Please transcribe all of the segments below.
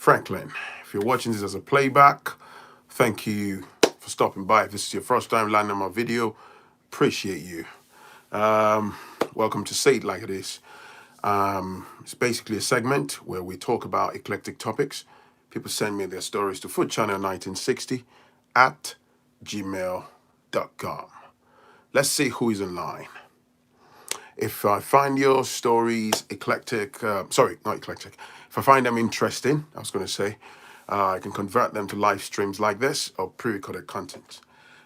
Phrankleen. If you're watching this as a playback, thank you for stopping by. If this is your first time landing my video, appreciate you. Welcome to Say It Like It Is. It's basically a segment where we talk about eclectic topics. People send me their stories to foodchannel1960 at gmail.com. Let's see who is online. If I find your stories eclectic, not eclectic, if I find them interesting, I was going to say, I can convert them to live streams like this or pre-recorded content.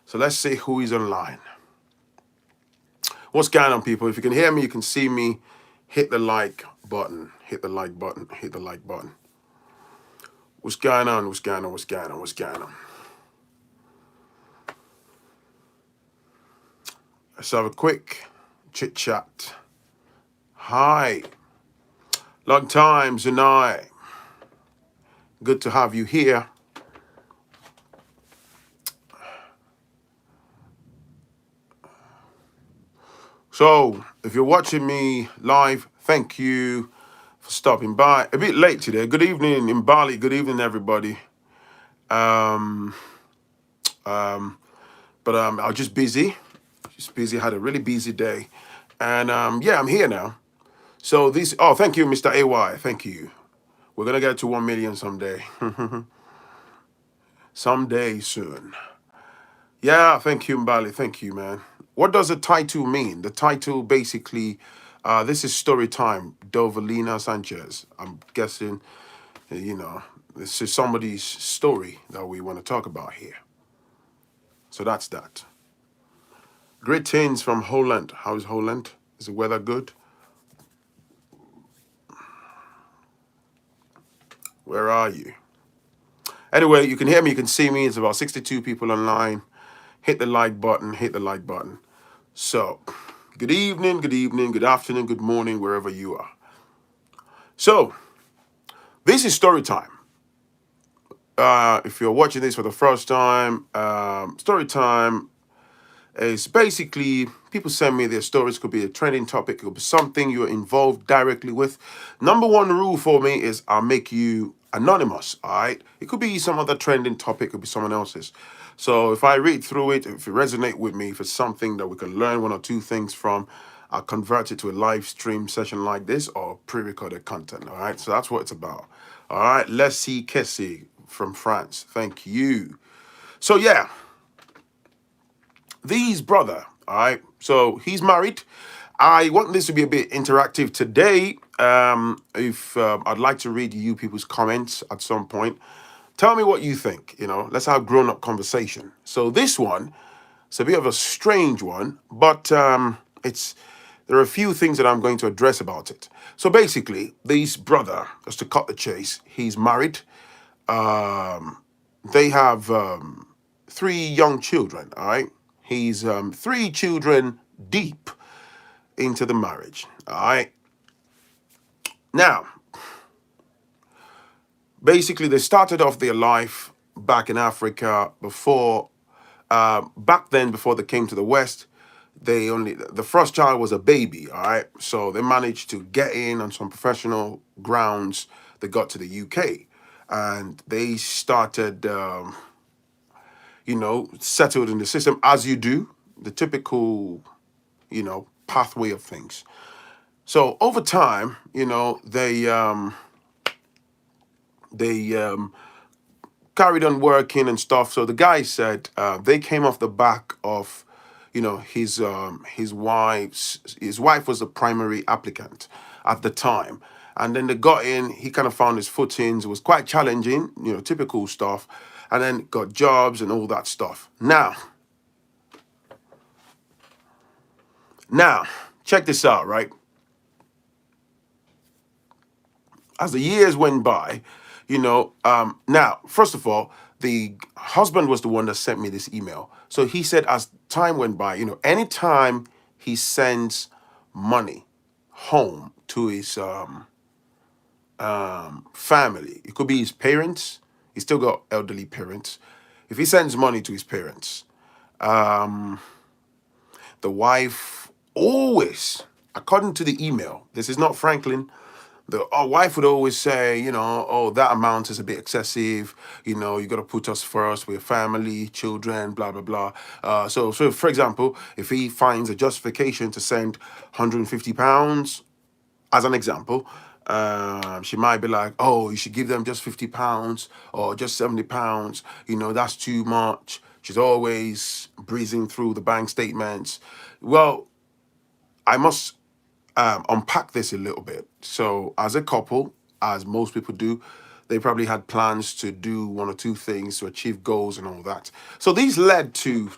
So let's see who is online. What's going on, people? If you can hear me, you can see me, hit the like button, hit the like button, hit the like button. What's going on? What's going on? What's going on? What's going on? Let's have a quick chit chat. Hi. Long time, Zanai. Good to have you here. So, if you're watching me live, thank you for stopping by. A bit late today. Good evening in Bali. Good evening, everybody. But I was just busy. Had a really busy day. And yeah, I'm here now. So thank you, Mr. AY. Thank you. We're going to get to 1 million someday. Someday soon. Yeah, thank you, Mbali. Thank you, man. What does the title mean? The title basically, this is story time, Dovalina Sanchez. I'm guessing, this is somebody's story that we want to talk about here. So that's that. Greetings from Holland. How's Holland? Is the weather good? Where are you? Anyway, you can hear me, you can see me. It's about 62 people online. Hit the like button, hit the like button. So, good evening, good afternoon, good morning, wherever you are. So, this is story time. If you're watching this for the first time, story time is basically people send me their stories. It could be a trending topic, it could be something you're involved directly with. Number one rule for me is I'll make you anonymous, all right? It could be some other trending topic, it could be someone else's. So if I read through it, if it resonates with me, if it's something that we can learn one or two things from, I'll convert it to a live stream session like this or pre-recorded content, all right? So that's what it's about. All right, let's see Kessie from France. Thank you. So yeah, these brother, all right, so he's married. I want this to be a bit interactive today. I'd like to read you people's comments at some point. Tell me what you think, let's have grown-up conversation. So this one, it's a bit of a strange one, but there are a few things that I'm going to address about it. So basically, this brother, just to cut the chase, he's married. They have 3 young children, all right? He's 3 children deep into the marriage, all right? Now, basically, they started off their life back in Africa before they came to the West. The first child was a baby, all right? So they managed to get in on some professional grounds. They got to the UK and they started, settled in the system as you do, the typical, pathway of things. So over time, they carried on working and stuff. So the guy said they came off the back of, his wife was the primary applicant at the time. And then they got in, he kind of found his footings. It was quite challenging, typical stuff. And then got jobs and all that stuff. Now, check this out, right? As the years went by, now, first of all, the husband was the one that sent me this email. So he said as time went by, anytime he sends money home to his family, it could be his parents, he's still got elderly parents. If he sends money to his parents, the wife always, according to the email, this is not Phrankleen, The wife would always say, oh, that amount is a bit excessive. You got to put us first. We're family, children, blah blah blah. So for example, if he finds a justification to send £150, as an example, she might be like, oh, you should give them just £50 or just £70. That's too much. She's always breezing through the bank statements. Well, I must unpack this a little bit. So, as a couple, as most people do, they probably had plans to do one or two things to achieve goals and all that. So, these led to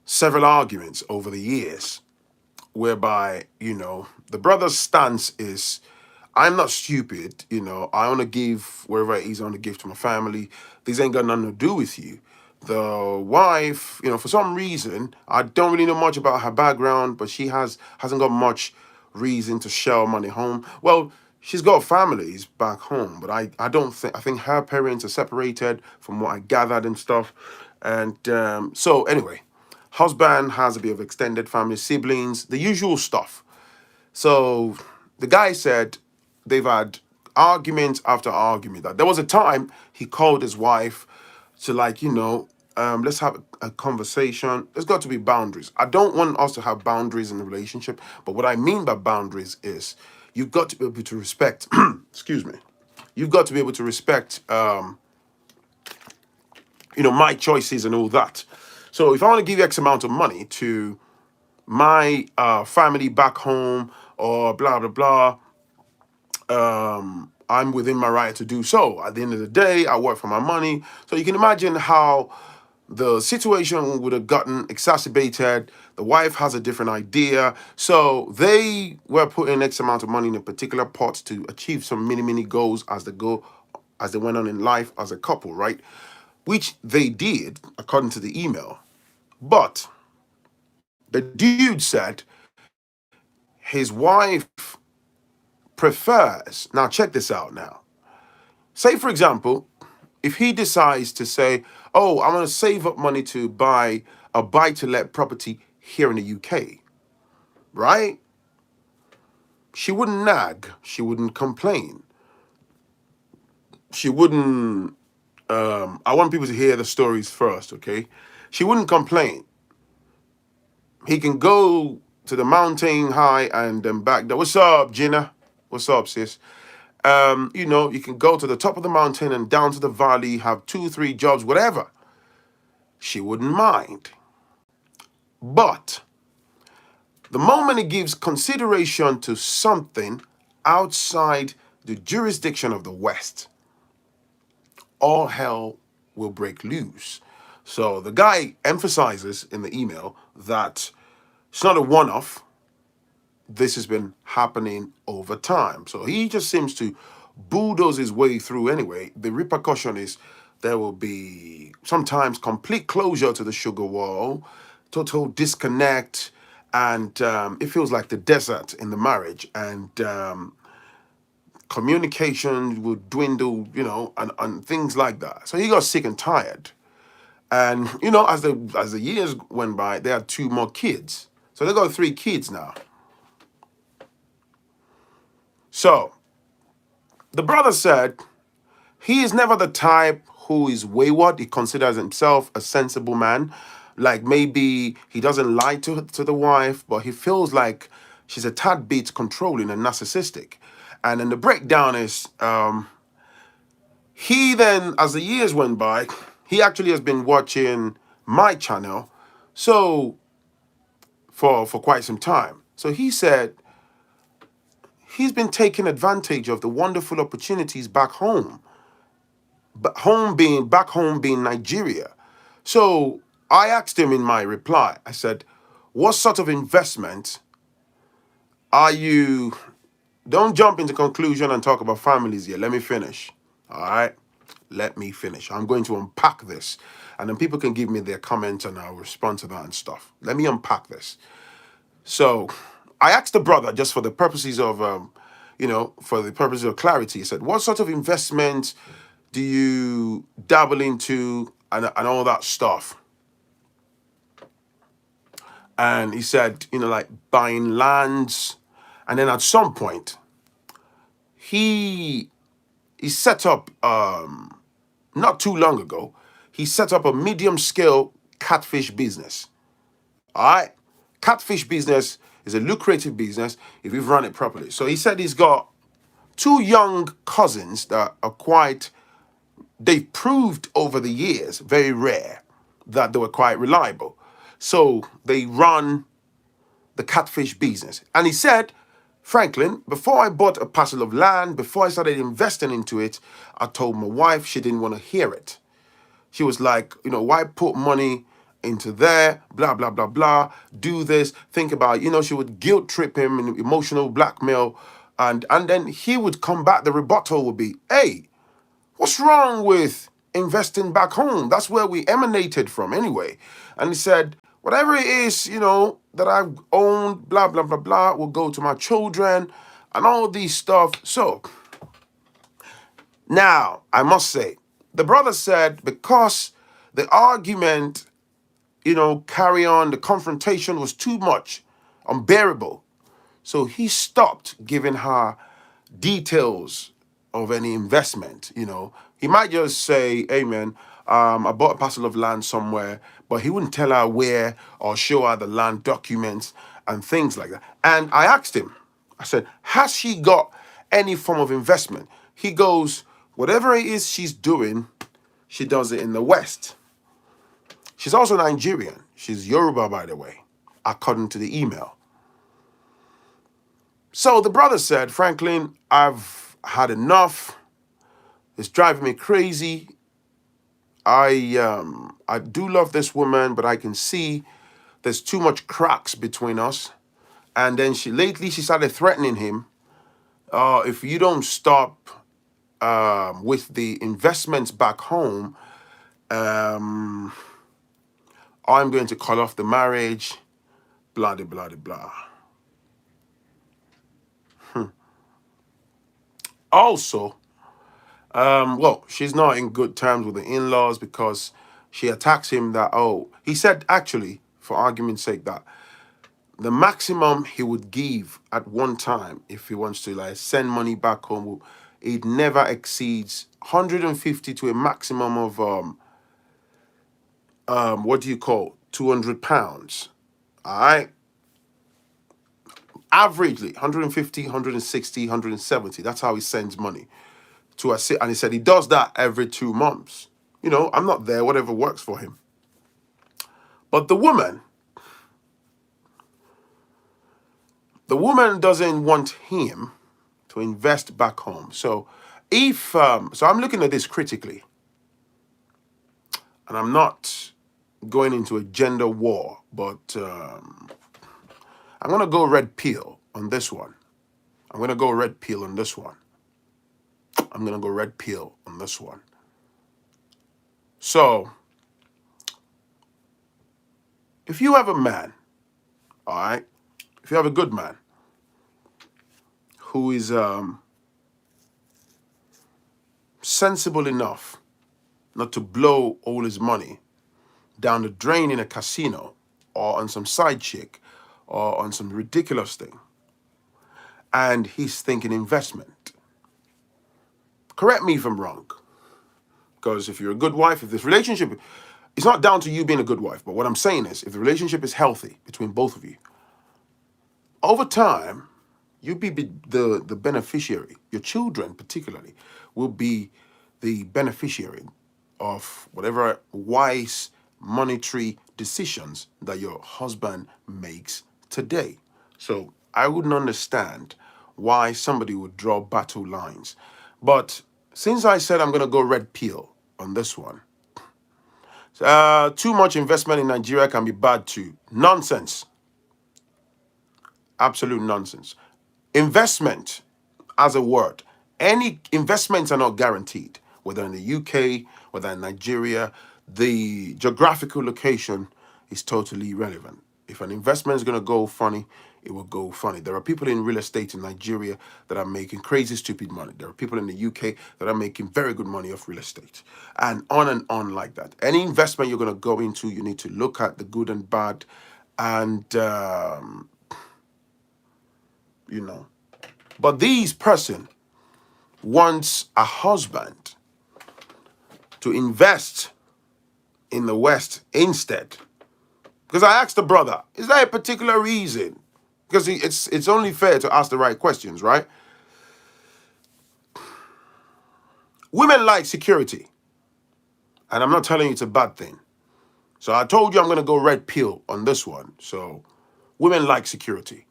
several arguments over the years, whereby, the brother's stance is, I'm not stupid, I want to give wherever it is I want to give to my family. These ain't got nothing to do with you. The wife, for some reason, I don't really know much about her background, but she hasn't got much reason to shell money home. Well, she's got families back home, but I don't think, I think her parents are separated from what I gathered and stuff. And so anyway, husband has a bit of extended family, siblings, the usual stuff. So the guy said they've had argument after argument. That there was a time he called his wife to, like, let's have a conversation. There's got to be boundaries. I don't want us to have boundaries in the relationship, but what I mean by boundaries is you've got to be able to respect. Excuse me. You've got to be able to respect, my choices and all that. So if I want to give X amount of money to my family back home or blah blah blah, I'm within my right to do so. At the end of the day, I work for my money. So you can imagine how the situation would have gotten exacerbated. The wife has a different idea. So they were putting X amount of money in a particular pot to achieve some mini goals as they went on in life as a couple, right? Which they did, according to the email. But the dude said his wife prefers, now check this out now. Say, for example, if he decides to say, oh, I'm going to save up money to buy a buy-to-let property here in the UK, right? She wouldn't nag. She wouldn't complain. She wouldn't, I want people to hear the stories first, okay? She wouldn't complain. He can go to the mountain high and then back there. What's up, Gina? What's up, sis? You can go to the top of the mountain and down to the valley, have 2, 3 jobs, whatever. She wouldn't mind. But the moment he gives consideration to something outside the jurisdiction of the West, all hell will break loose. So the guy emphasizes in the email that it's not a one-off. This has been happening over time. So he just seems to bulldoze his way through anyway. The repercussion is there will be sometimes complete closure to the sugar wall, total disconnect, and it feels like the desert in the marriage. And communication will dwindle, and things like that. So he got sick and tired. And as the years went by, they had 2 more kids. So they got 3 kids now. So the brother said he is never the type who is wayward. He considers himself a sensible man. Like, maybe he doesn't lie to the wife, but he feels like she's a tad bit controlling and narcissistic. And then the breakdown is, he then, as the years went by, he actually has been watching my channel, so for quite some time. So he said he's been taking advantage of the wonderful opportunities back home. Back home being Nigeria. So I asked him in my reply, I said, what sort of investment are you? Don't jump into conclusion and talk about families yet. Let me finish. All right? Let me finish. I'm going to unpack this. And then people can give me their comments and I'll respond to that and stuff. Let me unpack this. So I asked the brother, just for the purposes of, for the purposes of clarity, he said, what sort of investment do you dabble into and all that stuff? And he said, like buying lands. And then at some point, he set up not too long ago. He set up a medium scale catfish business. All right, catfish business is a lucrative business if you've run it properly. So he said he's got two young cousins that are quite, they've proved over the years, very rare, that they were quite reliable. So they run the catfish business. And he said, Phrankleen, before I bought a parcel of land, before I started investing into it, I told my wife. She didn't want to hear it. She was like, why put money into there, blah, blah, blah, blah, do this, think about, she would guilt trip him and emotional blackmail. And then he would come back. The rebuttal would be, hey, what's wrong with investing back home? That's where we emanated from anyway. And he said, whatever it is, that I've owned, blah, blah, blah, blah, will go to my children and all these stuff. So now I must say, the brother said, because the argument, carry on, the confrontation was too much, unbearable. So he stopped giving her details of any investment. He might just say, hey man, I bought a parcel of land somewhere, but he wouldn't tell her where or show her the land documents and things like that. And I asked him, I said, has she got any form of investment? He goes, whatever it is she's doing, she does it in the West. She's also Nigerian. She's Yoruba, by the way, according to the email. So the brother said, Phrankleen, I've had enough. It's driving me crazy. I do love this woman, but I can see there's too much cracks between us. And then lately she started threatening him. If you don't stop with the investments back home, I'm going to call off the marriage, blah, blah, blah, blah. Also, well, she's not in good terms with the in-laws because she attacks him that, he said actually, for argument's sake, that the maximum he would give at one time if he wants to send money back home, it never exceeds 150 to a maximum of what do you call 200 pounds. All right, averagely 150, 160, 170. That's how he sends money to us. And he said he does that every 2 months. I'm not there, whatever works for him. But the woman doesn't want him to invest back home. So if so I'm looking at this critically, and I'm not going into a gender war, but I'm going to go red pill on this one. I'm going to go red pill on this one. I'm going to go red pill on this one. So if you have a man, all right, if you have a good man who is sensible enough not to blow all his money down the drain in a casino or on some side chick or on some ridiculous thing, and he's thinking investment, correct me if I'm wrong, because if you're a good wife, if this relationship, it's not down to you being a good wife, but what I'm saying is, if the relationship is healthy between both of you, over time, you'll be the beneficiary. Your children, particularly, will be the beneficiary of whatever wise monetary decisions that your husband makes today. So I wouldn't understand why somebody would draw battle lines. But since I said I'm going to go red pill on this one, too much investment in Nigeria can be bad too. Nonsense. Absolute nonsense. Investment as a word. Any investments are not guaranteed, whether in the UK, whether in Nigeria. The geographical location is totally irrelevant. If an investment is going to go funny, it will go funny. There are people in real estate in Nigeria that are making crazy, stupid money. There are people in the UK that are making very good money off real estate. And on like that. Any investment you're going to go into, you need to look at the good and bad and, But these person, wants a husband to invest in the West instead. Because I asked the brother, is there a particular reason? Because it's only fair to ask the right questions, right? Women like security. And I'm not telling you it's a bad thing. So I told you I'm going to go red pill on this one. So women like security.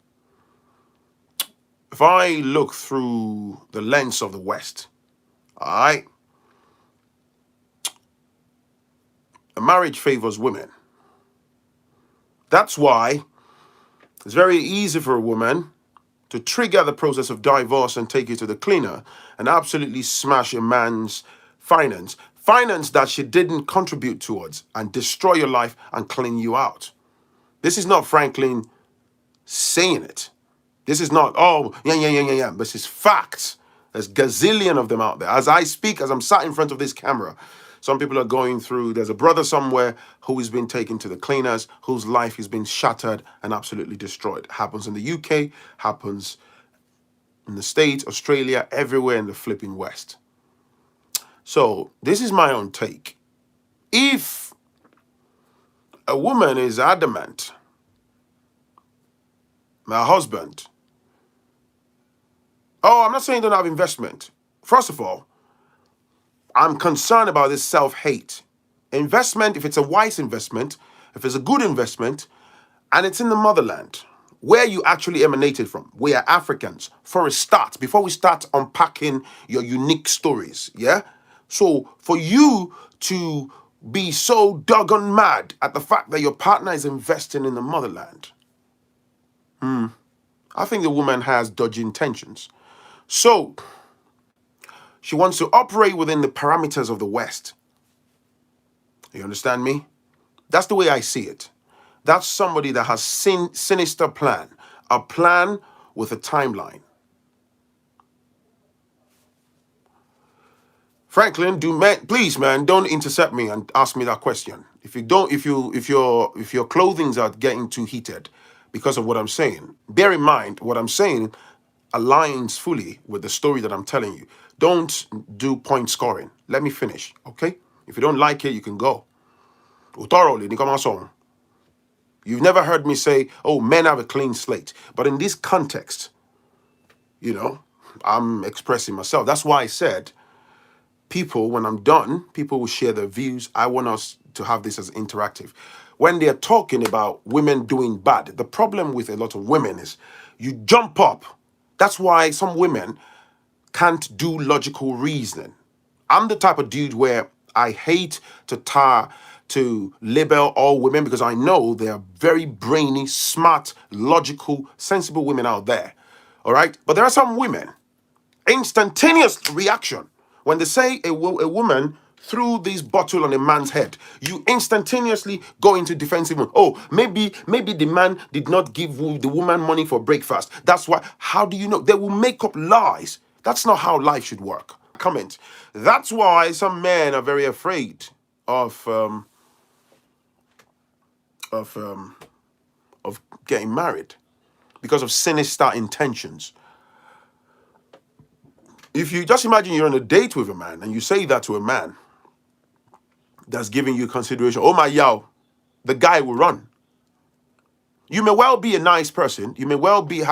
If I look through the lens of the West, all right, a marriage favors women. That's why it's very easy for a woman to trigger the process of divorce and take you to the cleaner and absolutely smash a man's finance that she didn't contribute towards, and destroy your life and clean you out. This is not Phrankleen saying it. This is not, oh, yeah. This is facts. There's gazillion of them out there. As I speak, as I'm sat in front of this camera, some people are going through, there's a brother somewhere who has been taken to the cleaners, whose life has been shattered and absolutely destroyed. Happens in the UK, happens in the States, Australia, everywhere in the flipping West. So this is my own take. If a woman is adamant, my husband, oh, I'm not saying don't have investment. First of all, I'm concerned about this self-hate. Investment, if it's a wise investment, if it's a good investment, and it's in the motherland, where you actually emanated from. We are Africans. For a start, before we start unpacking your unique stories, yeah? So for you to be so doggone mad at the fact that your partner is investing in the motherland, I think the woman has dodgy intentions. So she wants to operate within the parameters of the West. You understand me? That's the way I see it. That's somebody that has sinister plan, a plan with a timeline. Phrankleen, please, man, don't intercept me and ask me that question. If your clothings are getting too heated because of what I'm saying, bear in mind what I'm saying aligns fully with the story that I'm telling you. Don't do point scoring. Let me finish, okay? If you don't like it, you can go. Thoroughly, you've never heard me say, oh, men have a clean slate. But in this context, I'm expressing myself. That's why I said, people, when I'm done, people will share their views. I want us to have this as interactive. When they're talking about women doing bad, the problem with a lot of women is you jump up. That's why some women can't do logical reasoning. I'm the type of dude where I hate to label all women, because I know there are very brainy, smart, logical, sensible women out there. All right? But there are some women, instantaneous reaction. When they say a woman threw this bottle on a man's head, you instantaneously go into defensive mode. Oh, maybe the man did not give the woman money for breakfast. That's why. How do you know? They will make up lies. That's not how life should work. Comment. That's why some men are very afraid of getting married, because of sinister intentions. If you just imagine you're on a date with a man and you say that to a man that's giving you consideration, oh my yow, the guy will run. You may well be a nice person, you may well be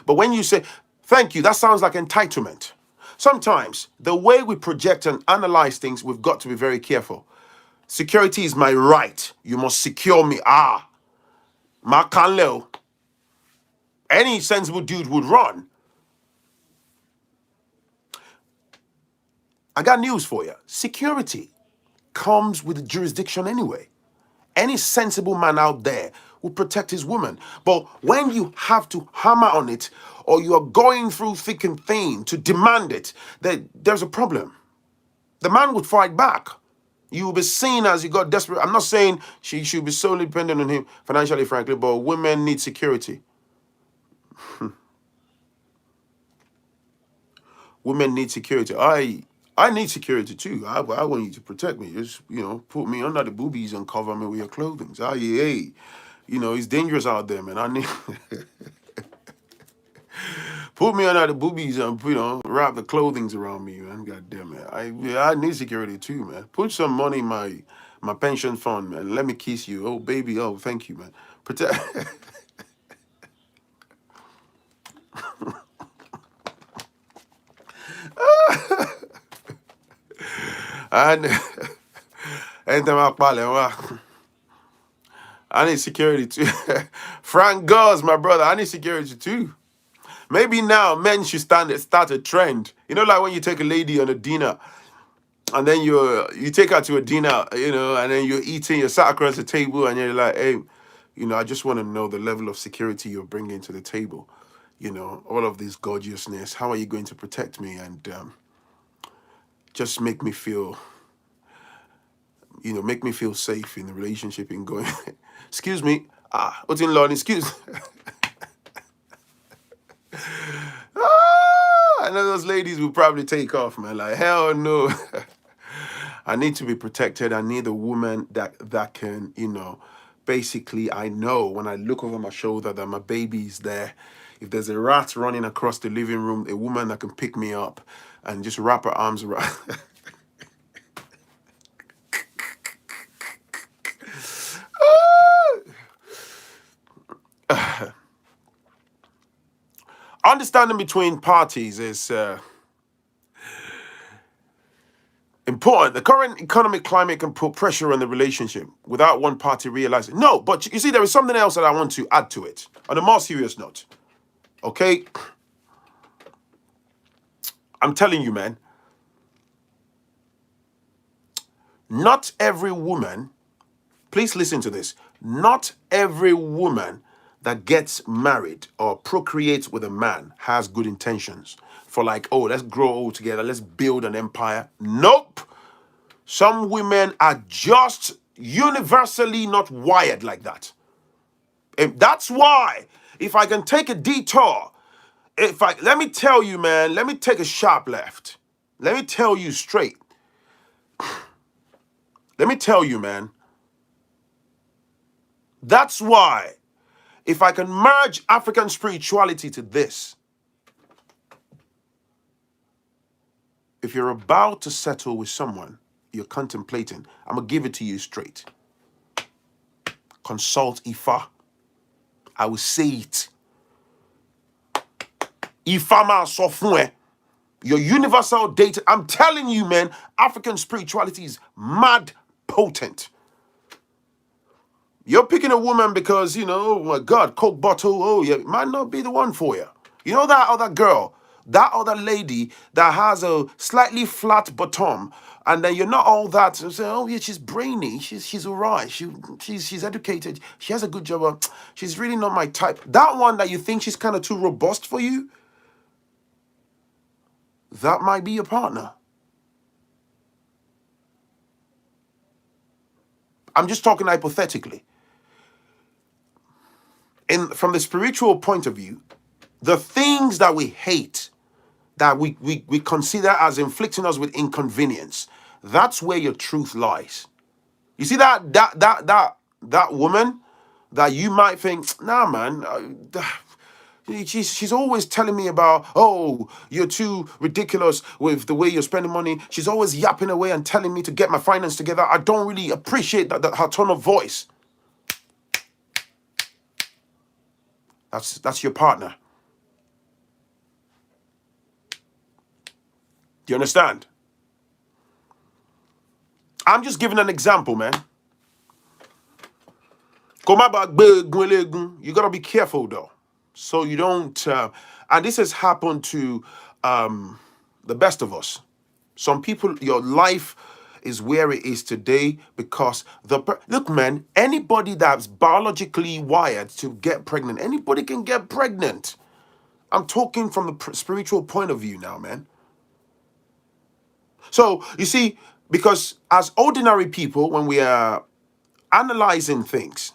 but when you say, thank you, that sounds like entitlement. Sometimes the way we project and analyze things, we've got to be very careful. Security is my right. You must secure me. Makanleo. Any sensible dude would run. I got news for you. Security comes with jurisdiction anyway. Any sensible man out there will protect his woman. But when you have to hammer on it, or you are going through thick and thin to demand it, there's a problem. The man would fight back. You will be seen as you got desperate. I'm not saying she should be solely dependent on him financially, frankly, but women need security. Women need security. I need security too. I want you to protect me. Just, put me under the boobies and cover me with your clothing. It's dangerous out there, man. I need... Put me under the boobies and wrap the clothings around me, man. God damn it. I need security too, man. Put some money in my pension fund, man. Let me kiss you. Oh baby, oh thank you, man. Protect and I need security too. Frank Gauze, my brother, I need security too. Maybe now men should start a trend. You know, like when you take a lady on a dinner, and then you take her to a dinner, and then you're eating, you're sat across the table, and you're like, hey, I just want to know the level of security you're bringing to the table. All of this gorgeousness. How are you going to protect me and just make me feel safe in the relationship and going. Excuse me. What's in law? Excuse. I know those ladies will probably take off, man. Like, hell no. I need to be protected. I need a woman that can, basically, I know when I look over my shoulder that my baby is there. If there's a rat running across the living room, a woman that can pick me up and just wrap her arms around. Understanding between parties is important. The current economic climate can put pressure on the relationship without one party realizing. No, but you see, there is something else that I want to add to it on a more serious note. Okay? I'm telling you, man. Not every woman, please listen to this. Not every woman that gets married or procreates with a man has good intentions for like, oh, let's grow old together, let's build an empire. Nope. Some women are just universally not wired like that. And that's why, if I can take a detour, let me tell you, man, let me take a sharp left. Let me tell you straight. Let me tell you, man. That's why, if I can merge African spirituality to this, if you're about to settle with someone, you're contemplating, I'm going to give it to you straight. Consult Ifa. I will say it. Ifa ma so fun your universal data. I'm telling you, man, African spirituality is mad potent. You're picking a woman because, oh my God, Coke bottle, oh yeah, it might not be the one for you. You know that other girl, that other lady that has a slightly flat bottom, and then you're not all that. So say, oh yeah, she's brainy, she's all right, she's educated, she has a good job, she's really not my type. That one that you think she's kind of too robust for you, that might be your partner. I'm just talking hypothetically. From the spiritual point of view, the things that we hate, that we consider as inflicting us with inconvenience, that's where your truth lies. You see that woman that you might think, nah, man, she's always telling me about, oh, you're too ridiculous with the way you're spending money. She's always yapping away and telling me to get my finance together. I don't really appreciate that her tone of voice. That's your partner. Do you understand? I'm just giving an example, man. You gotta be careful though, so you don't. And this has happened to the best of us. Some people, your life is where it is today because look, man. Anybody that's biologically wired to get pregnant, anybody can get pregnant. I'm talking from the spiritual point of view now, man. So you see, because as ordinary people, when we are analyzing things,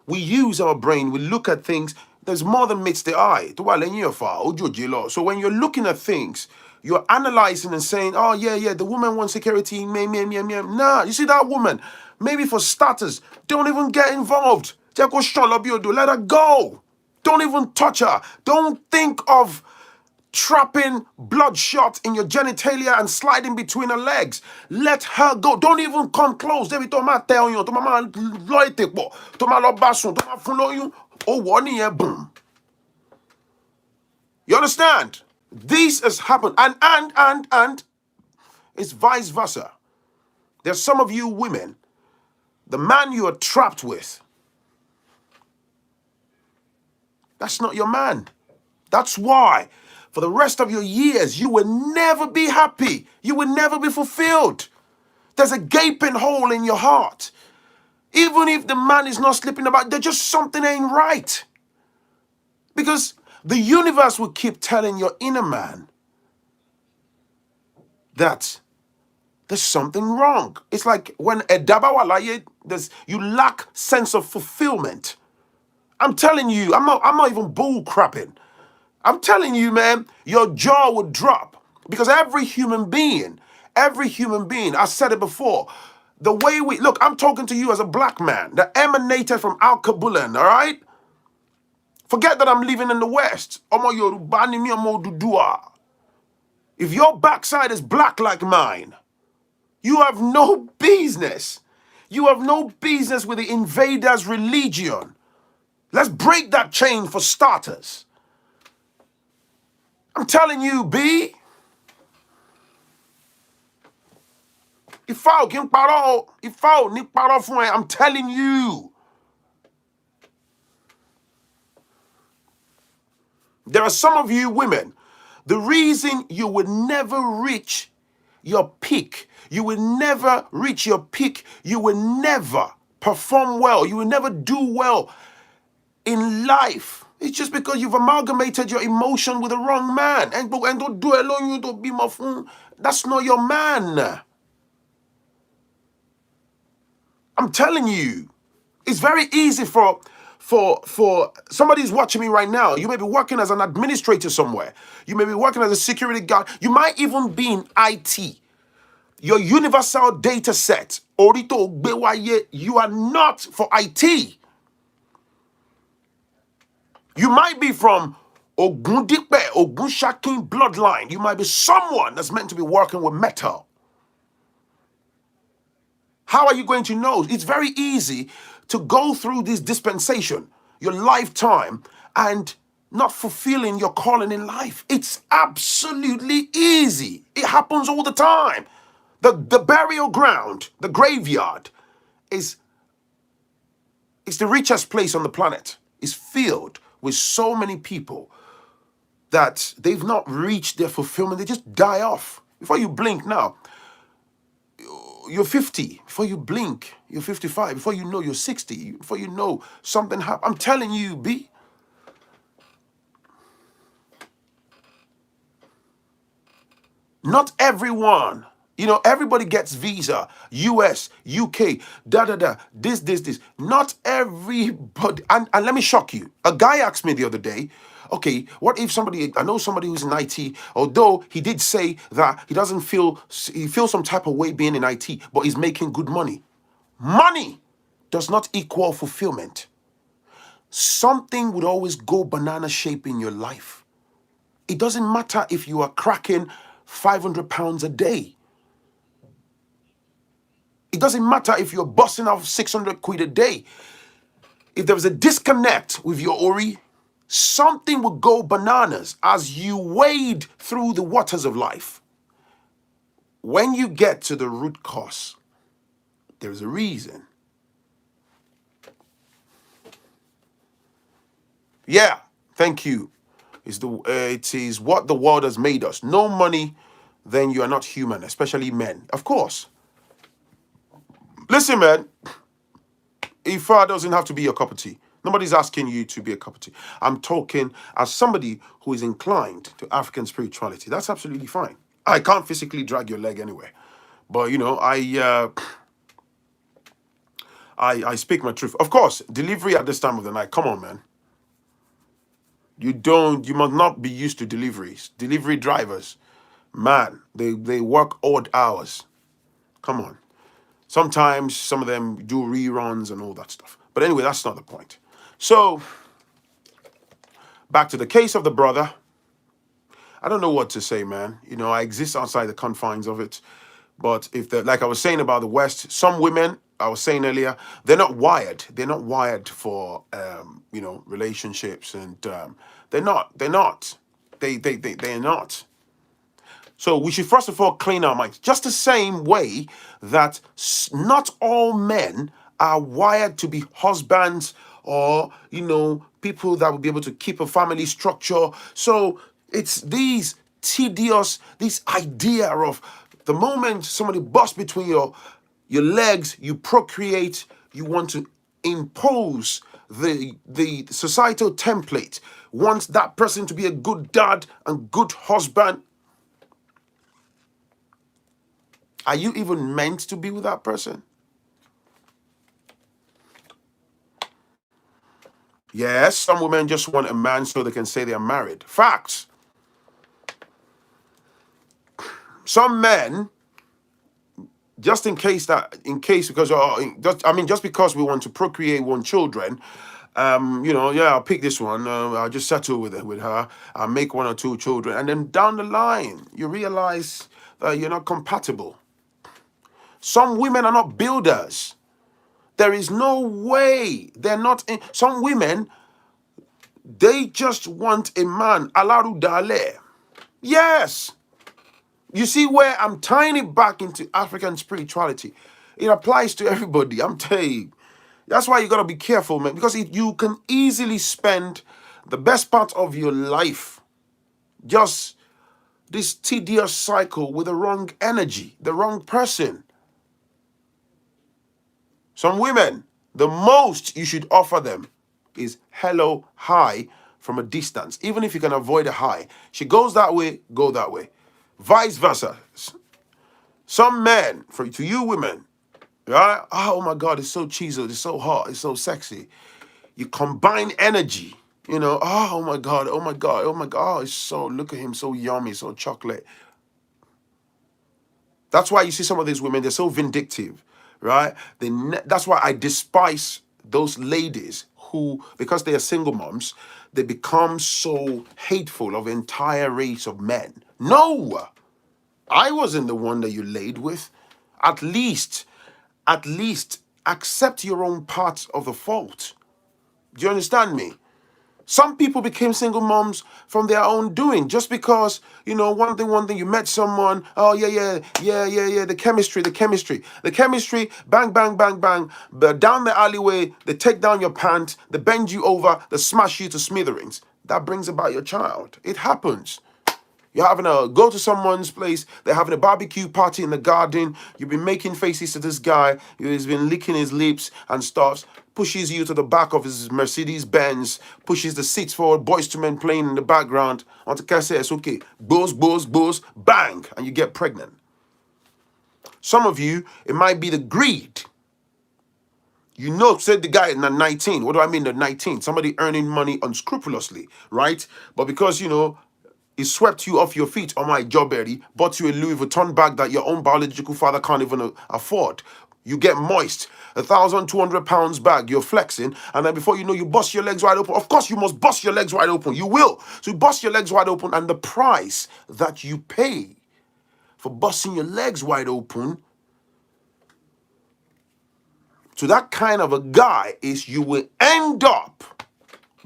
we use our brain, we look at things, there's more than meets the eye. So when you're looking at things, you're analyzing and saying, oh, yeah, the woman wants security. Nah, you see that woman, maybe for starters, don't even get involved. Let her go. Don't even touch her. Don't think of trapping bloodshot in your genitalia and sliding between her legs. Let her go. Don't even come close. Débi tó máa tẹ ọyàn, tó máa lọ ètè pọ̀, tó máa lọ bá sùn, tó máa fún lóyún. Ó wọ̀ nìyẹn, boom. You understand? This has happened. And it's vice versa. There's some of you women, the man you are trapped with, that's not your man. That's why, for the rest of your years, you will never be happy. You will never be fulfilled. There's a gaping hole in your heart. Even if the man is not sleeping about, there's just something ain't right. Because the universe will keep telling your inner man that there's something wrong. It's like when a dabawalaye, you lack sense of fulfillment. I'm telling you, I'm not even bull crapping. I'm telling you, man, your jaw would drop because every human being, I said it before, the way we look, I'm talking to you as a black man that emanated from Al Kabulan, all right? Forget that I'm living in the West. If your backside is black like mine, you have no business. You have no business with the invaders' religion. Let's break that chain for starters. I'm telling you, B. I'm telling you. There are some of you women, the reason you will never reach your peak, you will never reach your peak, you will never perform well, you will never do well in life. It's just because you've amalgamated your emotion with the wrong man. And don't do alone, you don't be my phone. That's not your man. I'm telling you, it's very easy for somebody who's watching me right now. You may be working as an administrator somewhere. You may be working as a security guard. You might even be in IT. Your universal data set, you are not for IT. You might be from Ogundipe, Ogunshakin bloodline. You might be someone that's meant to be working with metal. How are you going to know? It's very easy to go through this dispensation, your lifetime, and not fulfilling your calling in life. It's absolutely easy. It happens all the time. The burial ground, the graveyard, is the richest place on the planet. It's filled with so many people that they've not reached their fulfillment. They just die off. Before you blink now, you're 50. Before you blink, you're 55. Before you know, you're 60. Before you know, something happened. I'm telling you, B. Not everyone. Everybody gets visa. US, UK, this. Not everybody. And let me shock you. A guy asked me the other day, okay, what if I know somebody who's in IT, although he did say that he feels some type of way being in IT, but he's making good money. Money does not equal fulfillment. Something would always go banana shape in your life. It doesn't matter if you are cracking 500 pounds a day. It doesn't matter if you're busting off 600 quid a day. If there was a disconnect with your Ori, something would go bananas as you wade through the waters of life. When you get to the root cause, there's a reason. Yeah, thank you. It is what the world has made us. No money, then you are not human, especially men. Of course. Listen, man, Ifa doesn't have to be your cup of tea. Nobody's asking you to be a cup of tea. I'm talking as somebody who is inclined to African spirituality. That's absolutely fine. I can't physically drag your leg anywhere. But, I speak my truth. Of course, delivery at this time of the night. Come on, man. You must not be used to deliveries. Delivery drivers, man, they work odd hours. Come on. Sometimes some of them do reruns and all that stuff. But anyway, that's not the point. So, back to the case of the brother. I don't know what to say, man. You know, I exist outside the confines of it. But if the like I was saying about the West, some women I was saying earlier, they're not wired. They're not wired for relationships, and they're not. They're not. They're not. So we should first of all clean our minds. Just the same way that not all men are wired to be husbands or, people that will be able to keep a family structure. So it's this idea of the moment somebody busts between your legs, you procreate, you want to impose the societal template, wants that person to be a good dad and good husband. Are you even meant to be with that person? Yes, some women just want a man so they can say they're married. Facts. Some men, just because, just because we want to procreate, want children, I'll pick this one. I'll just settle with her. I'll make one or two children, and then down the line, you realize that you're not compatible. Some women are not builders. There is no way they're not. Some women, they just want a man, alaru dale. Yes. You see where I'm tying it back into African spirituality. It applies to everybody. I'm telling you. That's why you got to be careful, man. Because you can easily spend the best part of your life just this tedious cycle with the wrong energy, the wrong person. Some women, the most you should offer them is hello, hi from a distance. Even if you can avoid a hi. She goes that way, go that way. Vice versa. Some men, to you women, right? Oh my God, it's so chiseled, it's so hot, it's so sexy. You combine energy, oh my God, oh my God, oh my God, look at him, so yummy, so chocolate. That's why you see some of these women, they're so vindictive, right? That's why I despise those ladies who, because they are single moms, they become so hateful of the entire race of men. No, I wasn't the one that you laid with. At least accept your own part of the fault. Do you understand me? Some people became single moms from their own doing, just because, one thing, you met someone, oh, yeah, the chemistry, bang, bang, bang, bang, but down the alleyway, they take down your pants, they bend you over, they smash you to smithereens. That brings about your child. It happens. You're having to go to someone's place, they're having a barbecue party in the garden, you've been making faces to this guy, he's been licking his lips and stuff, pushes you to the back of his Mercedes Benz, pushes the seats forward, Boys to Men playing in the background, onto cassette, it's okay, buzz, bang, and you get pregnant. Some of you, it might be the greed. Said the guy at 19. What do I mean at 19? Somebody earning money unscrupulously, right? But because, he swept you off your feet on my job, Eddie, bought you a Louis Vuitton bag that your own biological father can't even afford. You get moist. 1,200 pounds bag, you're flexing, and then before you know, you bust your legs wide open. Of course, you must bust your legs wide open. You will. So you bust your legs wide open, and the price that you pay for busting your legs wide open to that kind of a guy is you will end up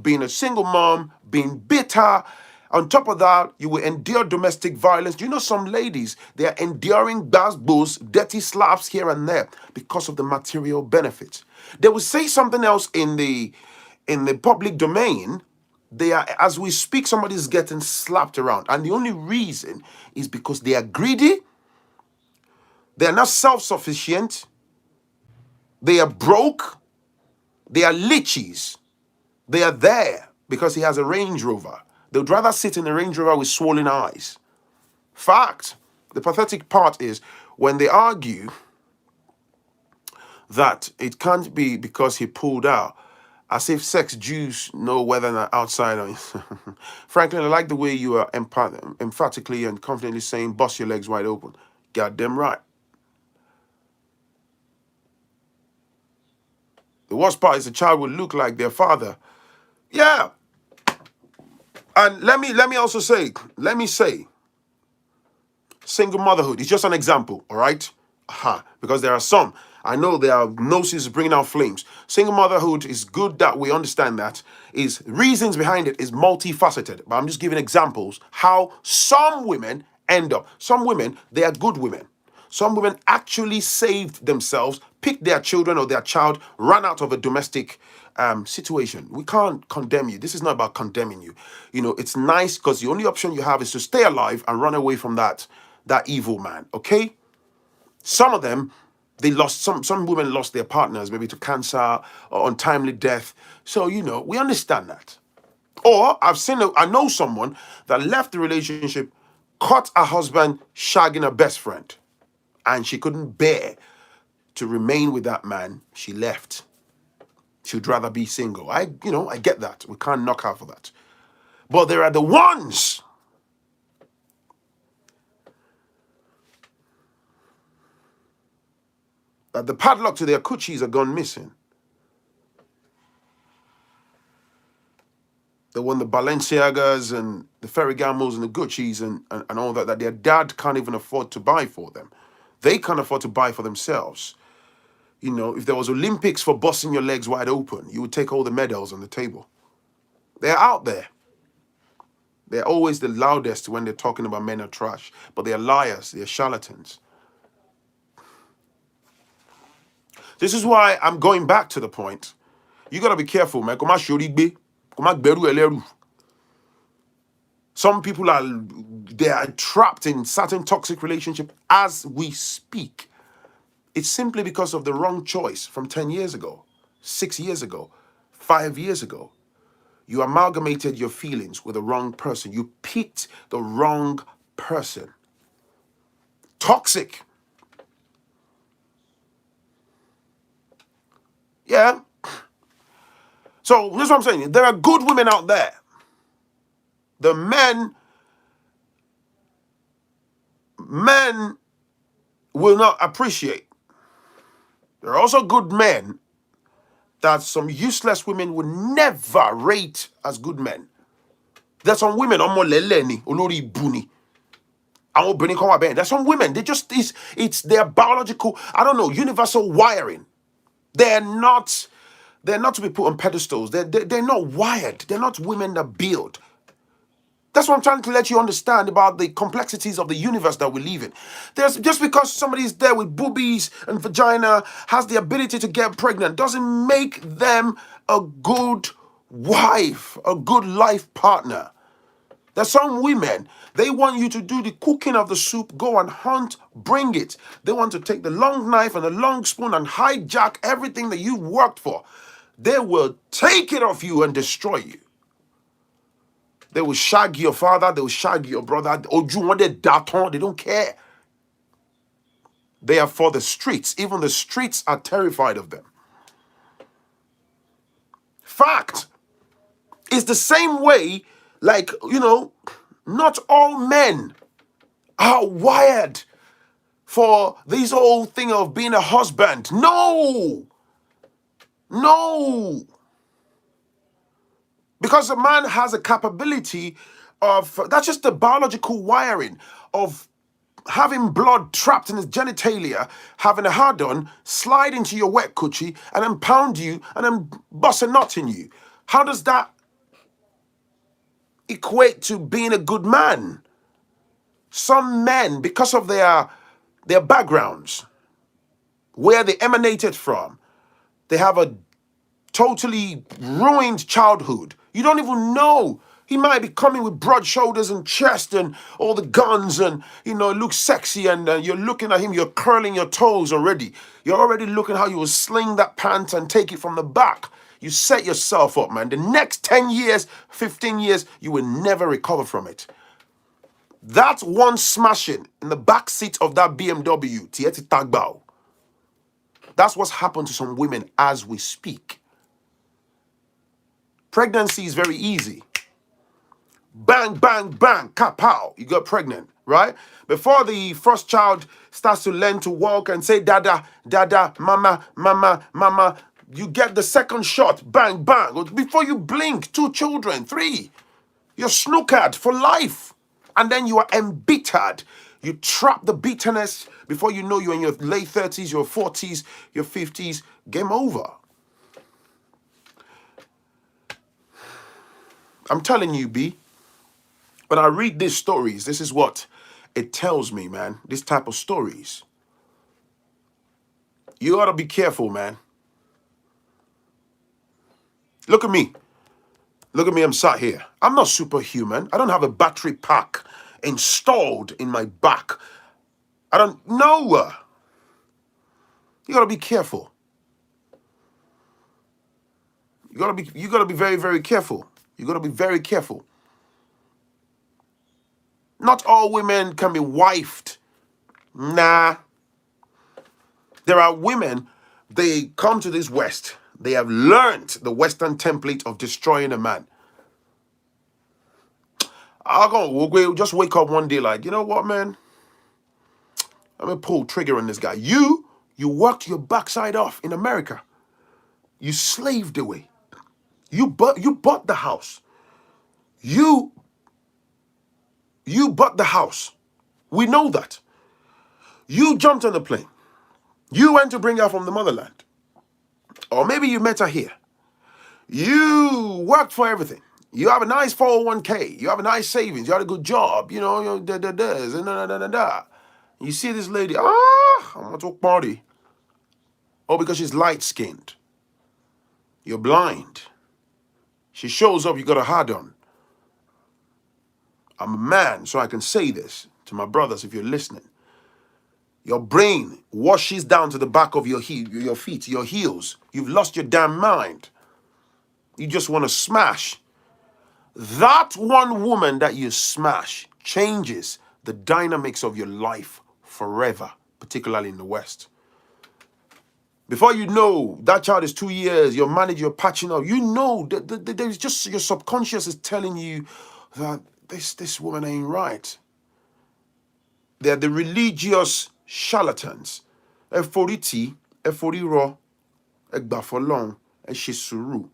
being a single mom, being bitter. On top of that, you will endure domestic violence. Do you know some ladies, they are enduring basbos, dirty slaps here and there because of the material benefits. They will say something else in the public domain. As we speak, somebody's getting slapped around. And the only reason is because they are greedy, they are not self-sufficient, they are broke, they are lichies. They are there because he has a Range Rover. They'd rather sit in a Range Rover with swollen eyes. Fact. The pathetic part is when they argue that it can't be because he pulled out, as if sex Jews know whether or not outside or Phrankleen, I like the way you are emphatically and confidently saying, bust your legs wide open. Goddamn right. The worst part is the child would look like their father. Yeah. And let me also say, single motherhood is just an example, all right? Because there are some. I know there are noses bringing out flames. Single motherhood is good that we understand that. Is reasons behind it is multifaceted. But I'm just giving examples how some women end up. Some women, they are good women. Some women actually saved themselves, picked their children or their child, ran out of a domestic situation. We can't condemn you. This is not about condemning you. You know, it's nice because the only option you have is to stay alive and run away from that evil man. Okay? Some of them, they lost some women lost their partners maybe to cancer or untimely death. So, you know, we understand that. Or I know someone that left the relationship, caught her husband shagging her best friend, and she couldn't bear to remain with that man. She left. She would rather be single. I get that. We can't knock her for that. But there are the ones that the padlock to their coochies are gone missing. The one, the Balenciagas and the Ferragamos and the Gucci's and all that their dad can't even afford to buy for them. They can't afford to buy for themselves. You know, if there was Olympics for busting your legs wide open, you would take all the medals on the table. They're out there. They're always the loudest when they're talking about men are trash, but they're liars, they're charlatans. This is why I'm going back to the point. You gotta be careful, man. Some people they are trapped in certain toxic relationships as we speak. It's simply because of the wrong choice from 10 years ago, 6 years ago, 5 years ago. You amalgamated your feelings with the wrong person. You picked the wrong person. Toxic. Yeah. So this is what I'm saying. There are good women out there. The men will not appreciate. There are also good men that some useless women would never rate as good men. There's some women, olori buni. There's some women, it's their biological, I don't know, universal wiring. They're not to be put on pedestals. They're not wired. They're not women that build. That's what I'm trying to let you understand about the complexities of the universe that we live in. There's just because somebody's there with boobies and vagina, has the ability to get pregnant, doesn't make them a good wife, a good life partner. There's some women, they want you to do the cooking of the soup, go and hunt, bring it. They want to take the long knife and the long spoon and hijack everything that you worked for. They will take it off you and destroy you. They will shag your father, they will shag your brother. They don't care. They are for the streets. Even the streets are terrified of them. Fact. It's the same way, like, not all men are wired for this whole thing of being a husband. No. Because a man has a capability of, that's just the biological wiring of having blood trapped in his genitalia, having a hard-on, slide into your wet coochie, and then pound you, and then bust a nut in you. How does that equate to being a good man? Some men, because of their backgrounds, where they emanated from, they have a totally ruined childhood. You don't even know. He might be coming with broad shoulders and chest and all the guns and, it looks sexy and you're looking at him, you're curling your toes already. You're already looking how you will sling that pant and take it from the back. You set yourself up, man. The next 10 years, 15 years, you will never recover from it. That one smashing in the back seat of that BMW, Tieti Tagbao. That's what's happened to some women as we speak. Pregnancy is very easy. Bang, bang, bang, kapow, you got pregnant, right? Before the first child starts to learn to walk and say, dada, dada, mama, mama, mama, you get the second shot, bang, bang. Before you blink, 2 children, 3. You're snookered for life. And then you are embittered. You trap the bitterness. Before you know, you're in your late 30s, your 40s, your 50s. Game over. I'm telling you, B. When I read these stories, this is what it tells me, man. This type of stories. You ought to be careful, man. Look at me. Look at me, I'm sat here. I'm not superhuman. I don't have a battery pack installed in my back. I don't know. You gotta be careful. You gotta be very, very careful. You gotta be very careful. Not all women can be wifed. Nah. There are women, they come to this West. They have learned the Western template of destroying a man. We'll just wake up one day like, you know what, man? I'm gonna pull trigger on this guy. You worked your backside off in America. You slaved away. You bought the house. You bought the house. We know that. You jumped on the plane. You went to bring her from the motherland. Or maybe you met her here. You worked for everything. You have a nice 401k. You have a nice savings. You had a good job. You know, You see this lady, I want to party. Oh, because she's light-skinned. You're blind. She shows up, you got a hard on. I'm a man, so I can say this to my brothers if you're listening. Your brain washes down to the back of your feet, your heels. You've lost your damn mind. You just want to smash. That one woman that you smash changes the dynamics of your life forever, particularly in the West. Before you know, that child is 2 years, you're managing, you're patching up. You know that there's just your subconscious is telling you that this woman ain't right. They're the religious charlatans. Eforiti, eforiro, egbafolong, eshisuru.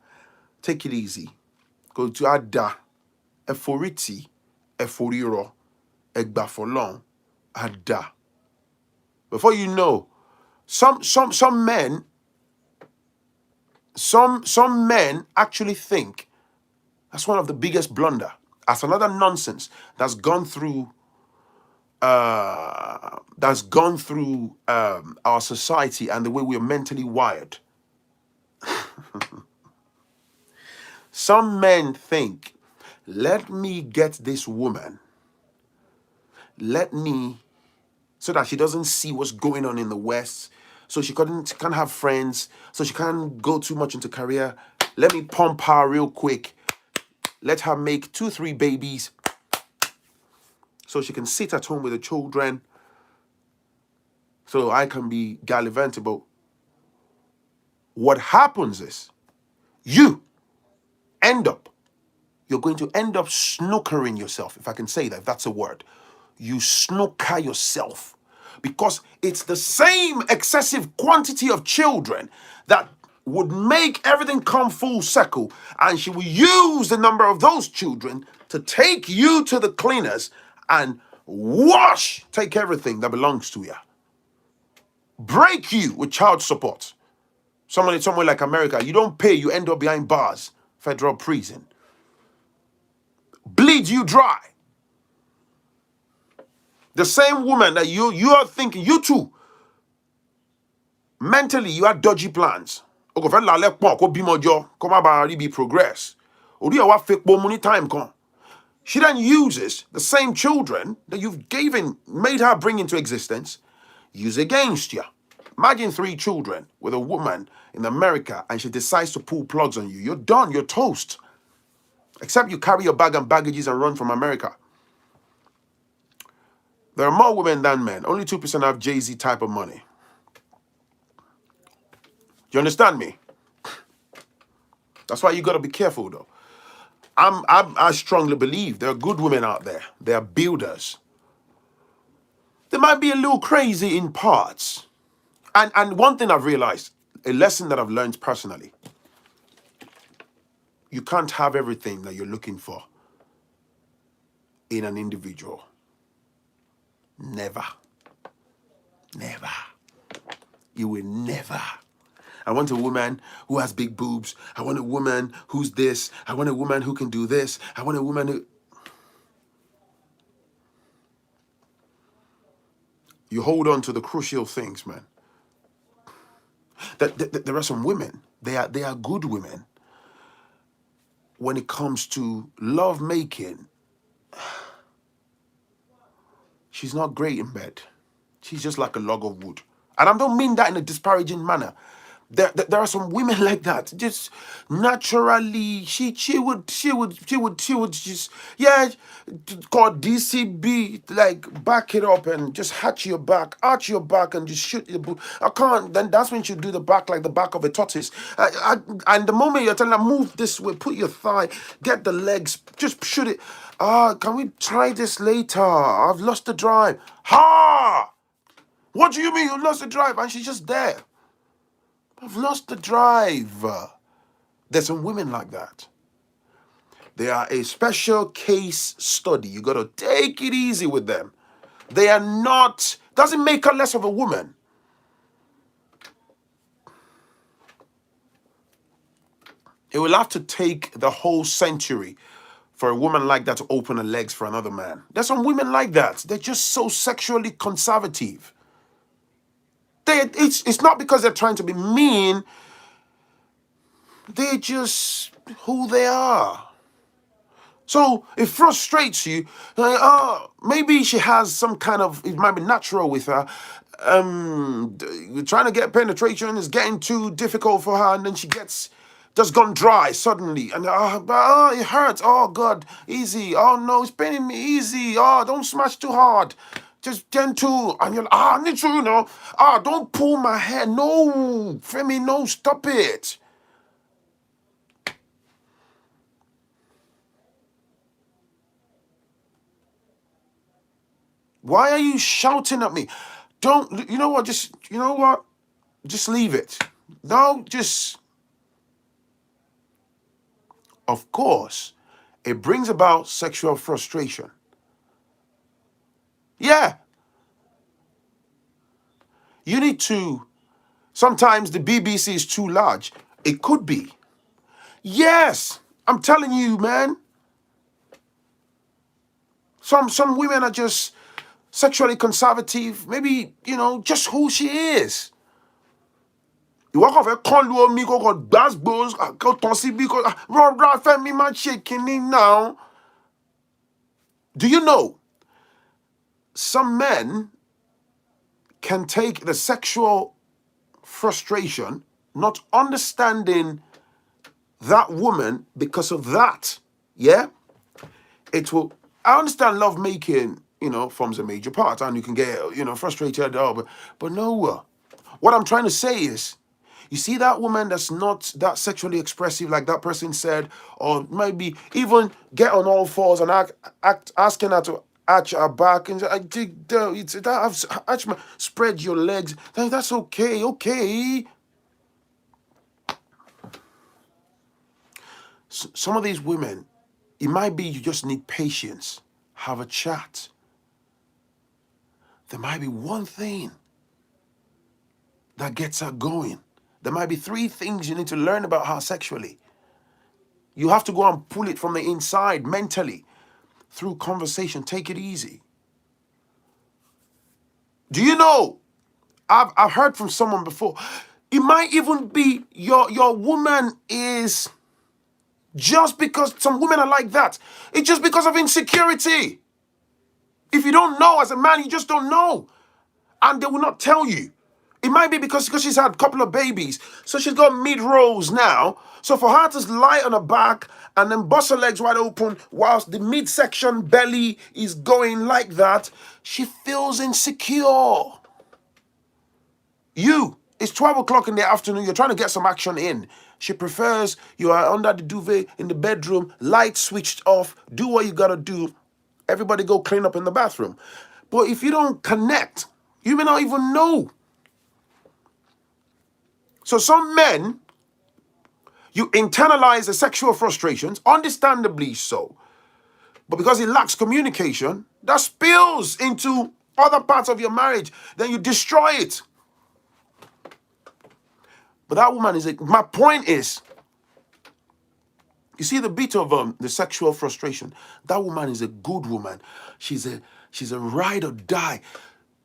Take it easy. Go to Ada. Eforiti, eforiro, egbafolong, Ada. Before you know, some men actually think that's one of the biggest blunder. That's another nonsense that's gone through our society and the way we are mentally wired. Some men think, let me get this woman, so that she doesn't see what's going on in the West, so she can't have friends, so she can't go too much into career. Let me pump her real quick. Let her make 2-3 babies so she can sit at home with the children so I can be gallivanting. What happens is you're going to end up snookering yourself, if I can say that, if that's a word. You snooker yourself because it's the same excessive quantity of children that would make everything come full circle, and she will use the number of those children to take you to the cleaners and take everything that belongs to you. Break you with child support. Somewhere like America, you don't pay, you end up behind bars, federal prison. Bleed you dry. The same woman that you are thinking, you too, mentally you have dodgy plans. Be progress. She then uses the same children that you've made her bring into existence, use against you. Imagine 3 children with a woman in America and she decides to pull plugs on you. You're done, you're toast. Except you carry your bag and baggages and run from America. There are more women than men. Only 2% have Jay-Z type of money. Do you understand me? That's why you got to be careful, though. I strongly believe there are good women out there. They are builders. They might be a little crazy in parts. And one thing I've realized, a lesson that I've learned personally, you can't have everything that you're looking for. in an individual. Never. Never. You will never. I want a woman who has big boobs. I want a woman who's this. I want a woman who can do this. I want a woman who... You hold on to the crucial things, man. There are some women, they are good women. When it comes to love making, she's not great in bed. She's just like a log of wood. And I don't mean that in a disparaging manner. There are some women like that. Just naturally, she would just, yeah, called DCB, like back it up and just arch your back and just shoot your boot. I can't. Then that's when she do the back like the back of a tortoise. And the moment you're telling her move this way, put your thigh, get the legs, just shoot it. Can we try this later? I've lost the drive. Ha! What do you mean you lost the drive? And she's just there. I've lost the drive. There's some women like that. They are a special case study. You got to take it easy with them. They are not, doesn't make her less of a woman. It will have to take the whole century for a woman like that to open her legs for another man. There's some women like that. They're just so sexually conservative. It's not because they're trying to be mean. They're just who they are. So it frustrates you. Like, maybe she has some kind of, it might be natural with her. Trying to get penetration is getting too difficult for her, and then she gets just gone dry suddenly. And it hurts. Oh God, easy. Oh no, it's paining me. Easy. Oh, don't smash too hard. Just gentle. And you're like, I need to, don't pull my hair. No, Femi, no, stop it. Why are you shouting at me? Don't, you know what? Just leave it. No, just, of course, it brings about sexual frustration. Yeah. You need to, sometimes the BBC is too large. It could be. Yes. I'm telling you, man. Some women are just sexually conservative. Maybe, just who she is. You walk off a con me go gas bones, go tossy because Rob me man shaking in now. Do you know some men can take the sexual frustration, not understanding that woman because of that? Yeah? It will, I understand love making, forms a major part, and you can get, frustrated, but no. What I'm trying to say is, you see that woman that's not that sexually expressive, like that person said, or maybe even get on all fours and asking her to arch her back and spread your legs. That's okay, okay. Some of these women, it might be you just need patience. Have a chat. There might be one thing that gets her going. There might be 3 things you need to learn about her sexually. You have to go and pull it from the inside mentally through conversation. Take it easy. Do you know? I've heard from someone before. It might even be your woman is just because some women are like that. It's just because of insecurity. If you don't know as a man, you just don't know. And they will not tell you. It might be because she's had a couple of babies. So she's got mid-rolls now. So for her to lie on her back and then bust her legs wide open whilst the midsection belly is going like that, she feels insecure. It's 12 o'clock in the afternoon. You're trying to get some action in. She prefers you are under the duvet in the bedroom, light switched off, do what you got to do. Everybody go clean up in the bathroom. But if you don't connect, you may not even know. So some men, you internalize the sexual frustrations, understandably so. But because it lacks communication, that spills into other parts of your marriage. Then you destroy it. But that woman is my point is, you see the bit of the sexual frustration. That woman is a good woman. She's a ride or die.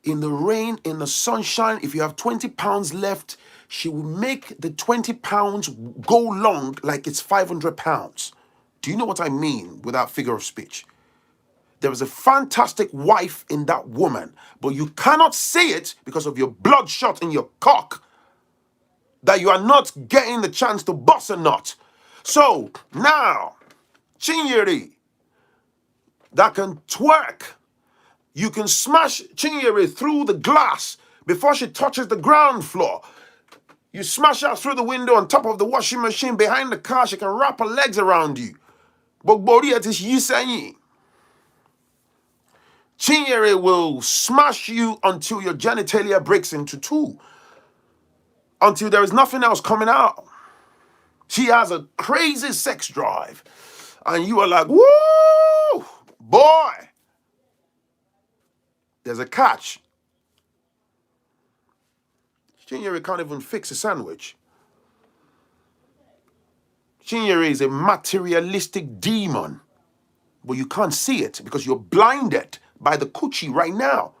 In the rain, in the sunshine, if you have 20 pounds left, she will make the 20 pounds go long like it's 500 pounds. Do you know what I mean with that figure of speech? There is a fantastic wife in that woman, but you cannot see it because of your bloodshot in your cock, that you are not getting the chance to bust a nut. So now, Chinyere, that can twerk. You can smash Chinyere through the glass before she touches the ground floor. You smash her through the window on top of the washing machine behind the car. She can wrap her legs around you. But Bori is you saying, Chinyere will smash you until your genitalia breaks into two, until there is nothing else coming out. She has a crazy sex drive, and you are like, woo, boy. There's a catch. Chinyere can't even fix a sandwich. Chinyere is a materialistic demon, but you can't see it because you're blinded by the coochie right now.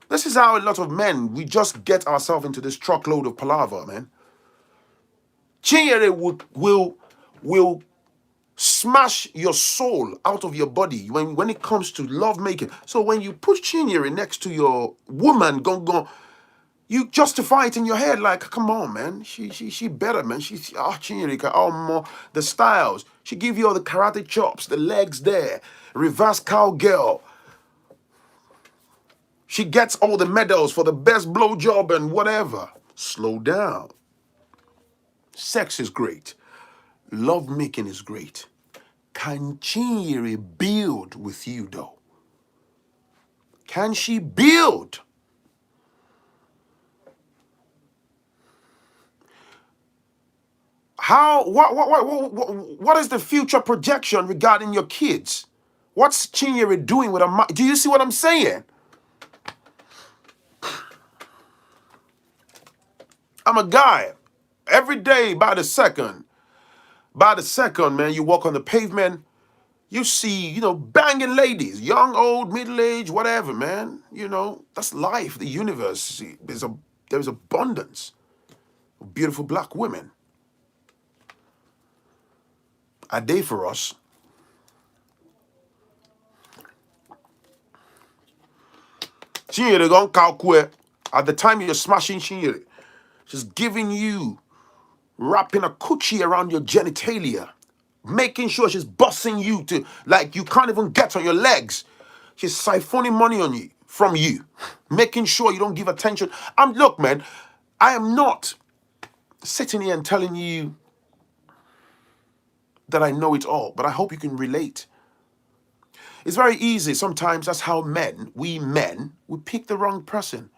This is how a lot of men, we just get ourselves into this truckload of palaver, man. Chinyere will smash your soul out of your body when it comes to love making. So when you put Chinyere next to your woman, you justify it in your head like, come on, man. She better, man. Chinyere, more the styles. She give you all the karate chops, the legs there, reverse cowgirl. She gets all the medals for the best blowjob and whatever. Slow down. Sex is great. Love making is great. Can Chinyere build with you though? Can she build? What is the future projection regarding your kids? What's Chinyere doing with her? Do you see what I'm saying? I'm a guy. Every day by the second, man, you walk on the pavement, you see, banging ladies, young, old, middle-aged, whatever, man. That's life, the universe. There's abundance of beautiful black women. A day for us. Chinyere gon calculate at the time you're smashing Chinyere. She's giving you, wrapping a coochie around your genitalia, making sure she's bossing you to, like, you can't even get on your legs. She's siphoning money from you, making sure you don't give attention. Look, man, I am not sitting here and telling you that I know it all, but I hope you can relate. It's very easy. Sometimes that's how we pick the wrong person.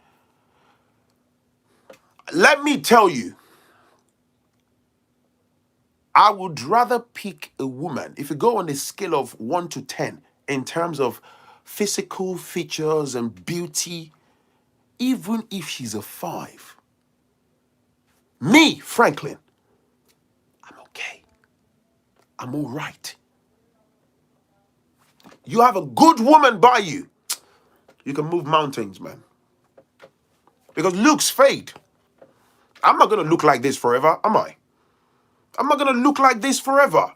Let me tell you, I would rather pick a woman, if you go on a scale of 1 to 10, in terms of physical features and beauty, even if she's a 5. Me, Phrankleen, I'm okay. I'm all right. You have a good woman by you, you can move mountains, man. Because looks fade. I'm not going to look like this forever, am I? I'm not going to look like this forever.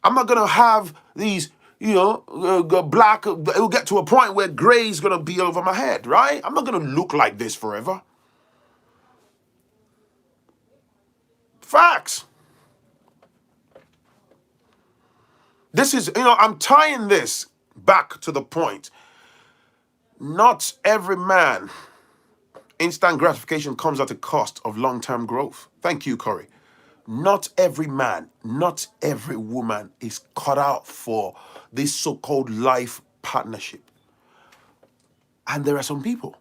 I'm not going to have these, black, it will get to a point where gray is going to be over my head, right? I'm not going to look like this forever. Facts. This is, I'm tying this back to the point. Not every man, instant gratification comes at the cost of long-term growth. Thank you, Corey. Not every man, not every woman is cut out for this so-called life partnership. And there are some people.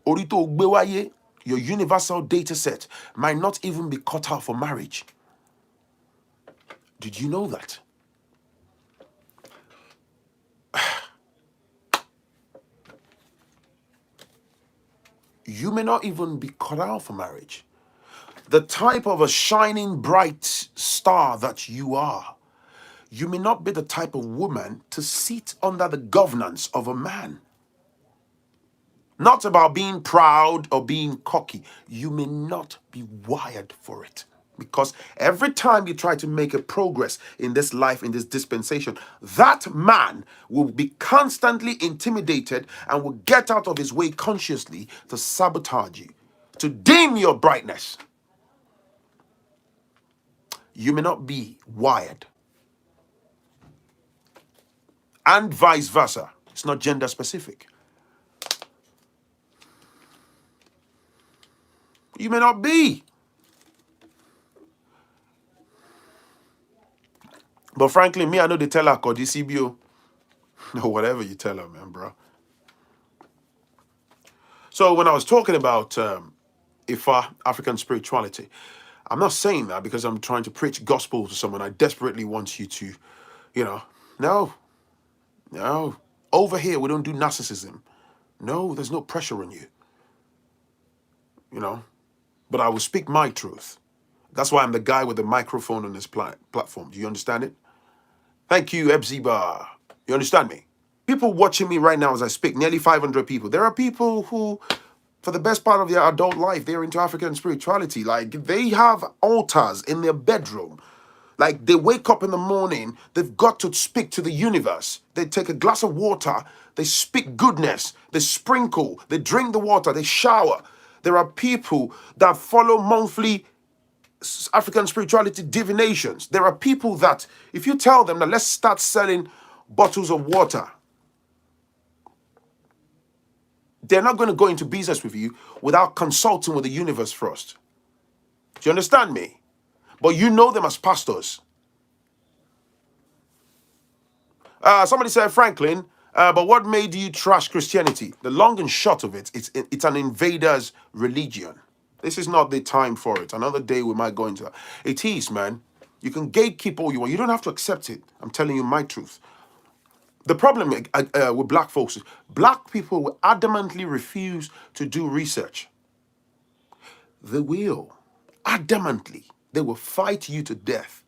Your universal data set might not even be cut out for marriage. Did you know that? You may not even be cut out for marriage. The type of a shining bright star that you are, you may not be the type of woman to sit under the governance of a man. Not about being proud or being cocky. You may not be wired for it. Because every time you try to make a progress in this life, in this dispensation, that man will be constantly intimidated and will get out of his way consciously to sabotage you, to dim your brightness. You may not be wired. And vice versa. It's not gender specific. You may not be. But frankly, me, I know they tell her, call DCBO. Or whatever you tell her, man, bro. So when I was talking about Ifa, African spirituality, I'm not saying that because I'm trying to preach gospel to someone. I desperately want you to, no. Over here, we don't do narcissism. No, there's no pressure on you, But I will speak my truth. That's why I'm the guy with the microphone on this platform. Do you understand it? Thank you, Ebziba. You understand me? People watching me right now as I speak, nearly 500 people. There are people who, for the best part of their adult life, they're into African spirituality. Like, they have altars in their bedroom. Like, they wake up in the morning, they've got to speak to the universe. They take a glass of water, they speak goodness, they sprinkle, they drink the water, they shower. There are people that follow monthly African spirituality divinations. There are people that, if you tell them that let's start selling bottles of water, they're not going to go into business with you without consulting with the universe first. Do you understand me? But you know them as pastors. Somebody said, Phrankleen, but what made you trash Christianity? The long and short of it, it's an invader's religion. This is not the time for it. Another day we might go into that. It is, man. You can gatekeep all you want. You don't have to accept it. I'm telling you my truth. The problem with black folks is black people will adamantly refuse to do research. They will. Adamantly. They will fight you to death.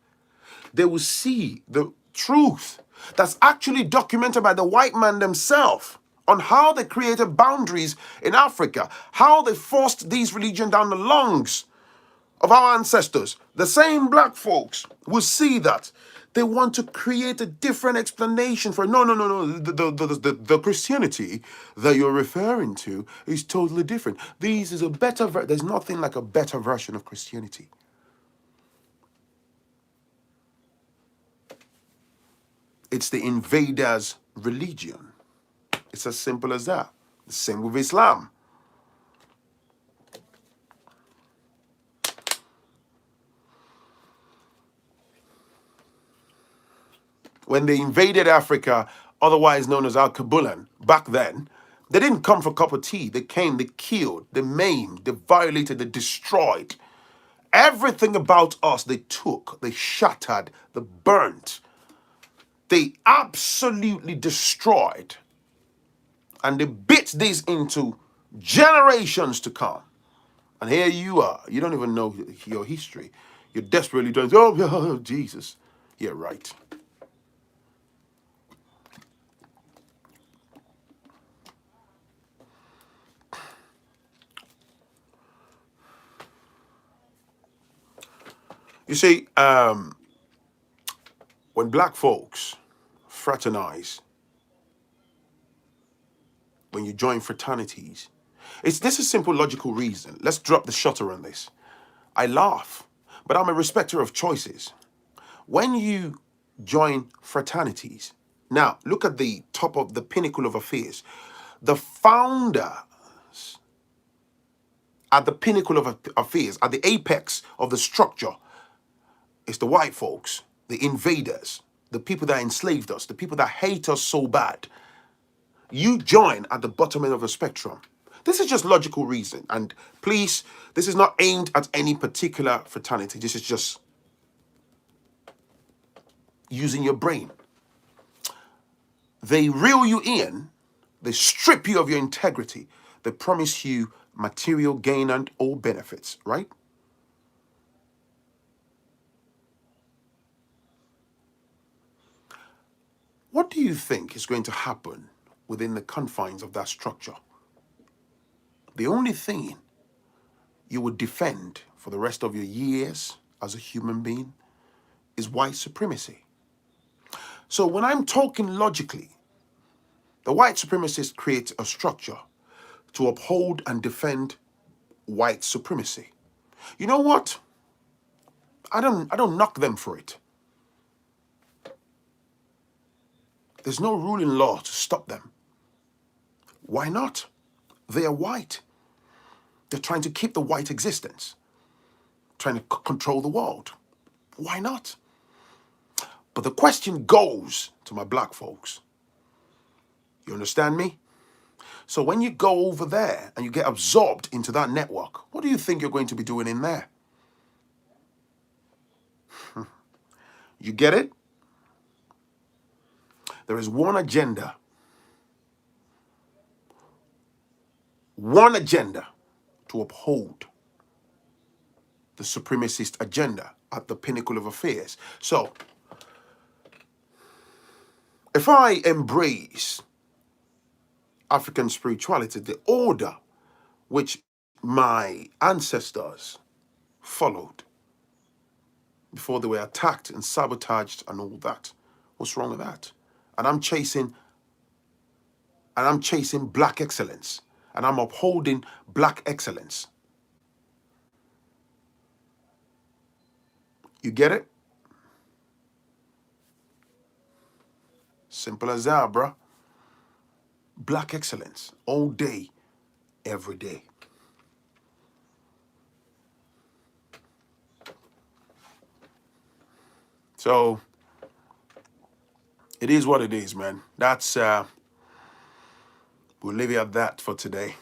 They will see the truth that's actually documented by the white man themselves on how they created boundaries in Africa, how they forced these religions down the lungs of our ancestors. The same black folks will see that. They want to create a different explanation for it. No. The Christianity that you're referring to is totally different. There's nothing like a better version of Christianity. It's the invader's religion. It's as simple as that. The same with Islam. When they invaded Africa, otherwise known as Al-Kabulan, back then, they didn't come for a cup of tea. They came, they killed, they maimed, they violated, they destroyed. Everything about us they took, they shattered, they burnt. They absolutely destroyed. And they bit this into generations to come. And here you are. You don't even know your history. You're desperately trying to, oh, Jesus. Yeah, right. You see, when black folks fraternize, when you join fraternities, this is simple logical reason. Let's drop the shutter on this. I laugh, but I'm a respecter of choices. When you join fraternities, now look at the top of the pinnacle of affairs. The founder at the pinnacle of affairs, at the apex of the structure, is the white folks, the invaders, the people that enslaved us, the people that hate us so bad. You join at the bottom end of the spectrum. This is just logical reason. And please, this is not aimed at any particular fraternity. This is just using your brain. They reel you in, they strip you of your integrity, they promise you material gain and all benefits, right? What do you think is going to happen within the confines of that structure? The only thing you would defend for the rest of your years as a human being is white supremacy. So when I'm talking logically, the white supremacists create a structure to uphold and defend white supremacy. You know what? I don't knock them for it. There's no rule in law to stop them. Why not? They are white. They're trying to keep the white existence, trying to control the world. Why not? But the question goes to my black folks. You understand me? So when you go over there and you get absorbed into that network, what do you think you're going to be doing in there? You get it? There is one agenda to uphold the supremacist agenda at the pinnacle of affairs. So, if I embrace African spirituality, the order which my ancestors followed before they were attacked and sabotaged and all that, what's wrong with that? And I'm chasing black excellence, and I'm upholding black excellence. You get it? Simple as that, bruh. Black excellence, all day, every day. So, it is what it is, man. That's, we'll leave it at that for today.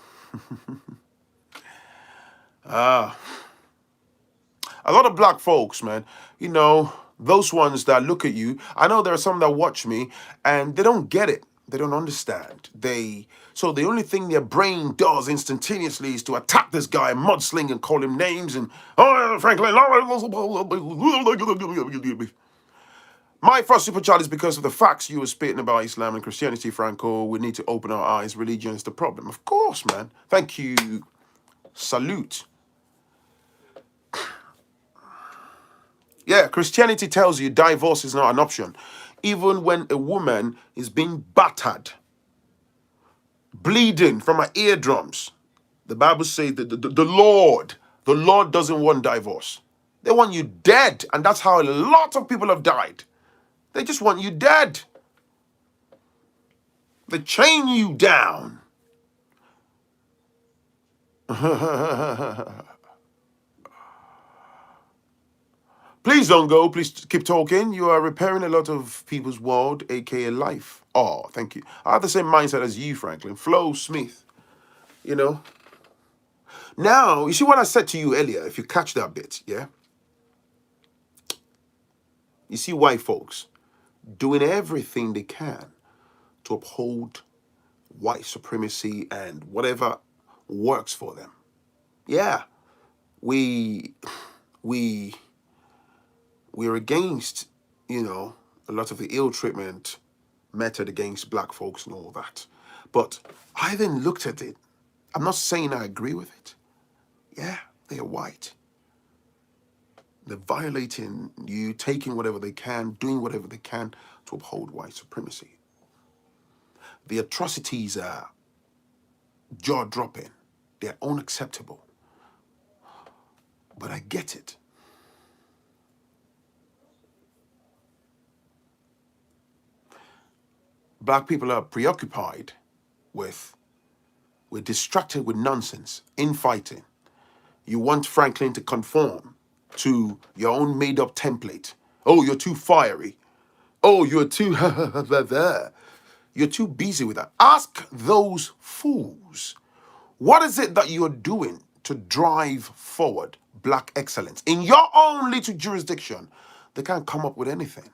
A lot of black folks, man, you know, those ones that look at you, I know there are some that watch me and they don't get it. They don't understand. So the only thing their brain does instantaneously is to attack this guy, mudsling and call him names and, oh, Phrankleen. My first super chat is because of the facts you were spitting about Islam and Christianity, Franco. We need to open our eyes. Religion is the problem. Of course, man. Thank you. Salute. Yeah, Christianity tells you divorce is not an option. Even when a woman is being battered, bleeding from her eardrums, the Bible says that the Lord doesn't want divorce. They want you dead, and that's how a lot of people have died. They just want you dead. They chain you down. Please don't go. Please keep talking. You are repairing a lot of people's world, aka life. Oh, thank you. I have the same mindset as you, Phrankleen. Flo Smith. You know. Now, you see what I said to you earlier, if you catch that bit, yeah? You see white folks doing everything they can to uphold white supremacy and whatever works for them. Yeah, we're against, you know, a lot of the ill treatment meted against black folks and all that. But I then looked at it. I'm not saying I agree with it. Yeah, they are white. They're violating you, taking whatever they can, doing whatever they can to uphold white supremacy. The atrocities are jaw-dropping. They're unacceptable. But I get it. Black people are preoccupied with, we're distracted with nonsense, infighting. You want Phrankleen to conform to your own made-up template. Oh, you're too fiery. Oh, you're too You're too busy with that. Ask those fools, what is it that you're doing to drive forward black excellence? In your own little jurisdiction, they can't come up with anything.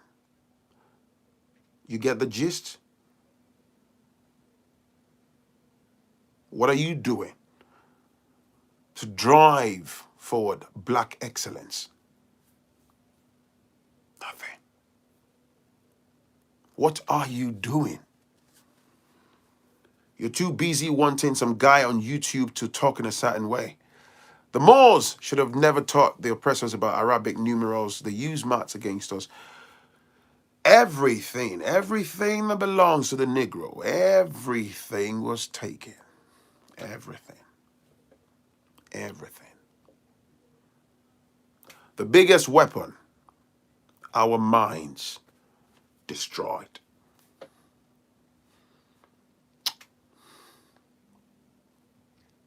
You get the gist? What are you doing to drive forward black excellence? Nothing. What are you doing? You're too busy wanting some guy on YouTube to talk in a certain way. The Moors should have never taught the oppressors about Arabic numerals. They use maths against us. Everything that belongs to the Negro, everything was taken. Everything. The biggest weapon, our minds, destroyed.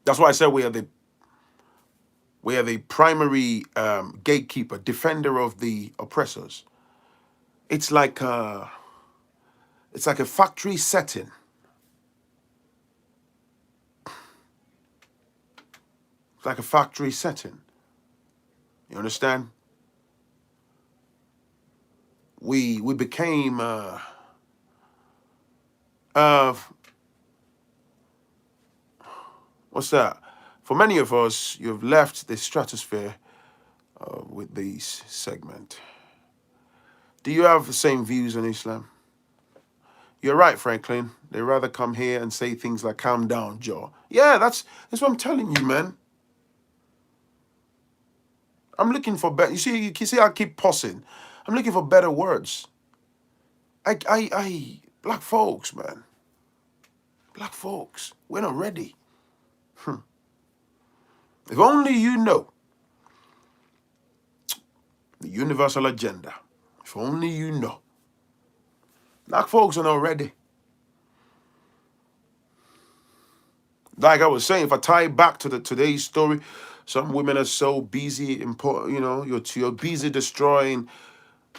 That's why I said we are the primary gatekeeper, defender of the oppressors. It's like a factory setting. It's like a factory setting. You understand? We became what's that? For many of us, you've left the stratosphere with this segment. Do you have the same views on Islam? You're right, Phrankleen. They rather come here and say things like, calm down, Joe. Yeah, that's what I'm telling you, man. I'm looking for better. You see, I keep pausing. I'm looking for better words. Black folks, man. Black folks, we're not ready. If only you know the universal agenda. If only you know. Black folks are not ready. Like I was saying, if I tie it back to today's story, some women are so busy, you're busy destroying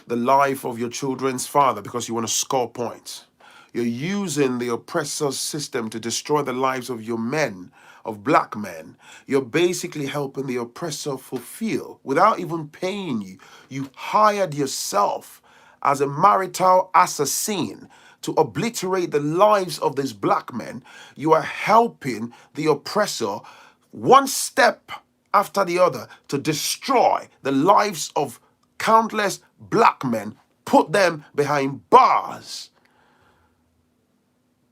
the life of your children's father because you want to score points. You're using the oppressor's system to destroy the lives of your men, of black men. You're basically helping the oppressor fulfill without even paying you. You hired yourself as a marital assassin to obliterate the lives of these black men. You are helping the oppressor one step after the other to destroy the lives of countless black men, put them behind bars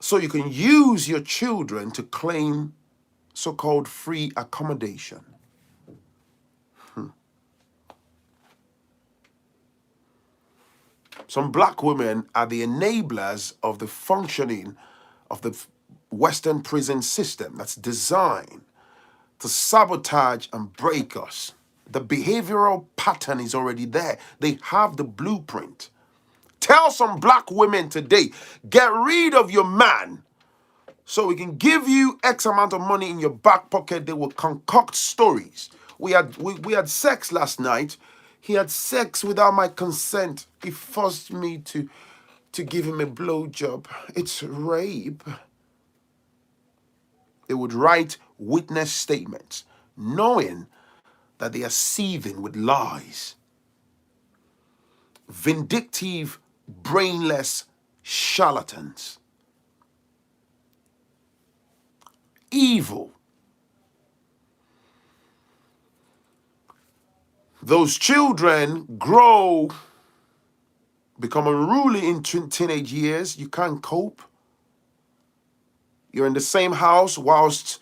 so you can use your children to claim so-called free accommodation. Some black women are the enablers of the functioning of the Western prison system that's designed to sabotage and break us. The behavioral pattern is already there. They have the blueprint. Tell some black women today, get rid of your man so we can give you X amount of money in your back pocket. They will concoct stories. We had sex last night. He had sex without my consent. He forced me to give him a blowjob. It's rape. They would write witness statements, knowing that they are seething with lies. Vindictive, brainless charlatans. Evil. Those children grow, become unruly in teenage years. You can't cope. You're in the same house whilst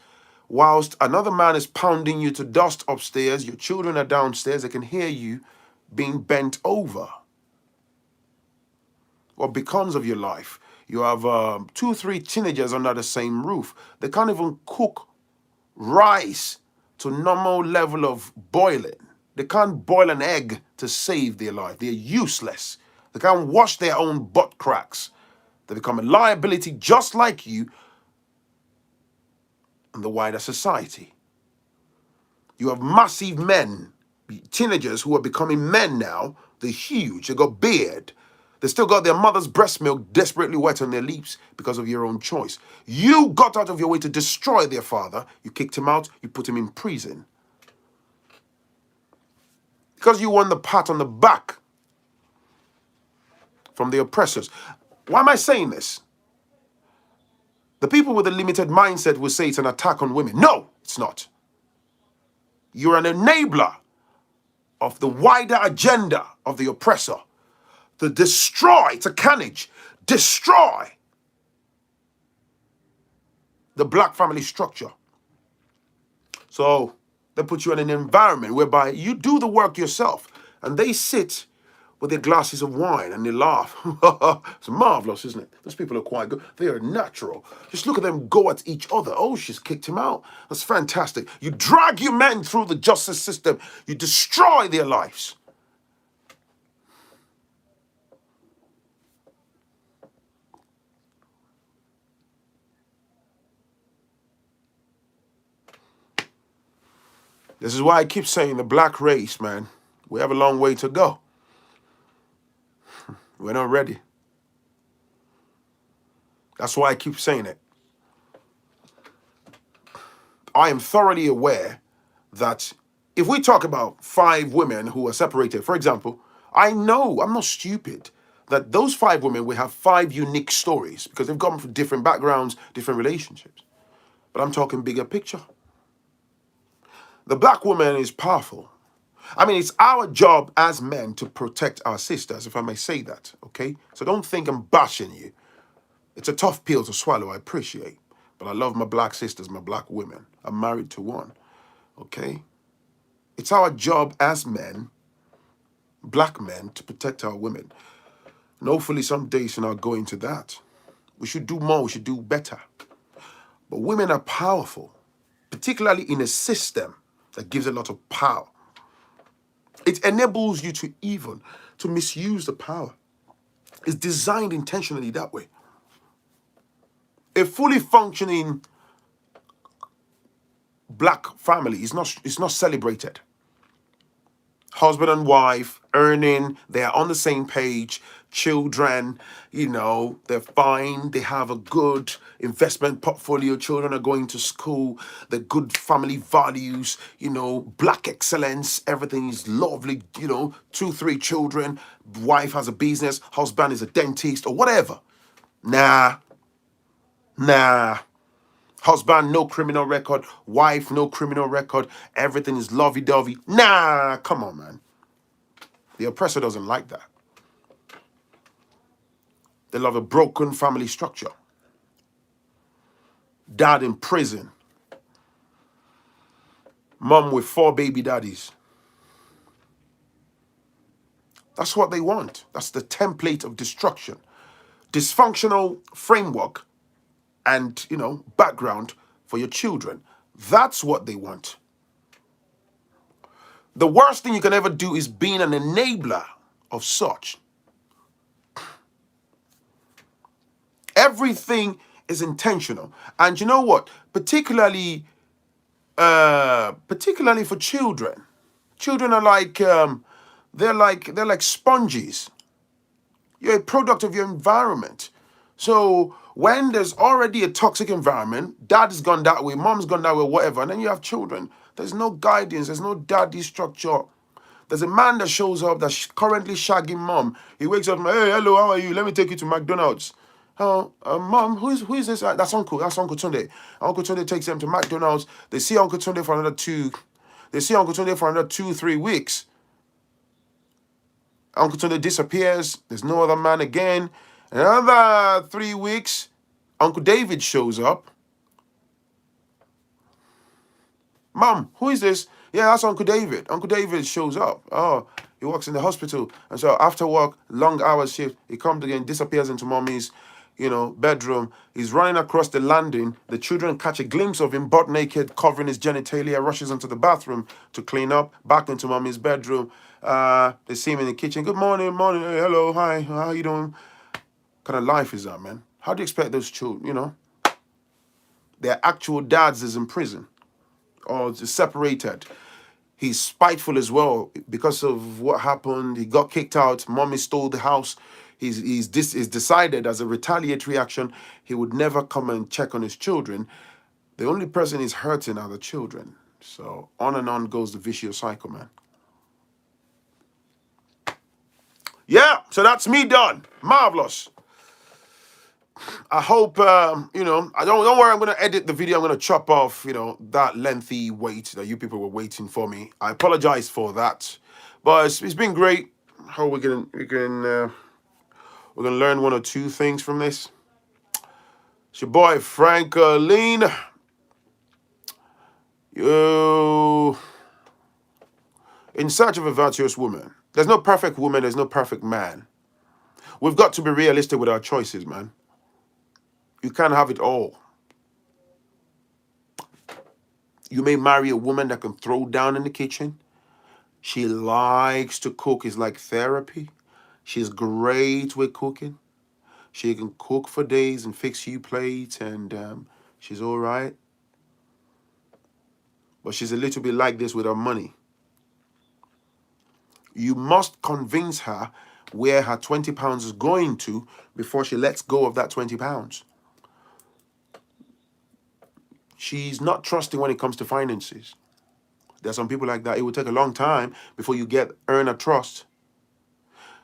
another man is pounding you to dust upstairs. Your children are downstairs. They can hear you being bent over. What becomes of your life? You have 2 or 3 teenagers under the same roof. They can't even cook rice to normal level of boiling. They can't boil an egg to save their life. They're useless. They can't wash their own butt cracks. They become a liability just like you in the wider society. You have massive men, teenagers who are becoming men now. They're huge. They got beard. They still got their mother's breast milk desperately wet on their lips because of your own choice. You got out of your way to destroy their father. You kicked him out. You put him in prison. Because you won the pat on the back from the oppressors. Why am I saying this? The people with a limited mindset will say it's an attack on women. No, it's not. You're an enabler of the wider agenda of the oppressor to destroy, to carnage, destroy the black family structure. So they put you in an environment whereby you do the work yourself and they sit with their glasses of wine and they laugh. It's marvelous, isn't it? Those people are quite good. They are natural. Just look at them go at each other. Oh, she's kicked him out. That's fantastic. You drag your men through the justice system. You destroy their lives. This is why I keep saying the black race, man, we have a long way to go. We're not ready. That's why I keep saying it. I am thoroughly aware that if we talk about 5 women who are separated, for example, I know, I'm not stupid, that those 5 women will have 5 unique stories because they've come from different backgrounds, different relationships. But I'm talking bigger picture. The black woman is powerful. I mean, it's our job as men to protect our sisters, if I may say that, okay? So don't think I'm bashing you. It's a tough pill to swallow, I appreciate. But I love my black sisters, my black women. I'm married to one, okay? It's our job as men, black men, to protect our women. And hopefully someday soon I'll go into that. We should do more, we should do better. But women are powerful, particularly in a system that gives a lot of power. It enables you to misuse the power. It's designed intentionally that way. A fully functioning black family is not celebrated. Husband and wife earning, they're on the same page, children, they're fine, they have a good investment portfolio, children are going to school, the good family values, black excellence, everything is lovely, 2, 3 children, wife has a business, husband is a dentist or whatever. Nah. Husband, no criminal record. Wife, no criminal record. Everything is lovey-dovey. Nah, come on, man. The oppressor doesn't like that. They love a broken family structure. Dad in prison. Mom with 4 baby daddies. That's what they want. That's the template of destruction. Dysfunctional framework and, background for your children. That's what they want. The worst thing you can ever do is being an enabler of such. Everything is intentional. And you know what? Particularly for children. Children are like they're like sponges. You're a product of your environment. So when there's already a toxic environment, dad's gone that way, mom's gone that way, whatever, and then you have children, there's no guidance, there's no daddy structure. There's a man that shows up that's currently shagging mom. He wakes up, hey, hello, how are you? Let me take you to McDonald's. Oh, mom, who is this? That's Uncle Tunde. Uncle Tunde takes them to McDonald's. They see Uncle Tunde for another 2-3 weeks. Uncle Tunde disappears. There's no other man again. Another 3 weeks, Uncle David shows up. Mom, who is this? Yeah, that's Uncle David. Uncle David shows up. Oh, he works in the hospital. And so after work, long hours shift, he comes again, disappears into mommy's, bedroom. He's running across the landing. The children catch a glimpse of him butt naked, covering his genitalia, rushes into the bathroom to clean up, back into mommy's bedroom. They see him in the kitchen. Good morning, hey, hello, hi, how you doing? What kind of life is that, man? How do you expect those children, their actual dads is in prison or separated. He's spiteful as well because of what happened. He got kicked out. Mommy stole the house. He's decided as a retaliatory action, he would never come and check on his children. The only person he's hurting are the children. So on and on goes the vicious cycle, man. Yeah, so that's me done. Marvelous. I hope I don't worry. I'm gonna edit the video. I'm gonna chop off that lengthy wait that you people were waiting for me. I apologize for that, but it's been great. How we're gonna learn one or two things from this. It's your boy Phrankleen. You in search of a virtuous woman. There's no perfect woman. There's no perfect man. We've got to be realistic with our choices, man. You can't have it all. You may marry a woman that can throw down in the kitchen. She likes to cook. It's like therapy. She's great with cooking. She can cook for days and fix you plates, and she's all right. But she's a little bit like this with her money. You must convince her where her £20 is going to before she lets go of that £20. She's not trusting when it comes to finances. There's some people like that. It will take a long time before you earn a trust.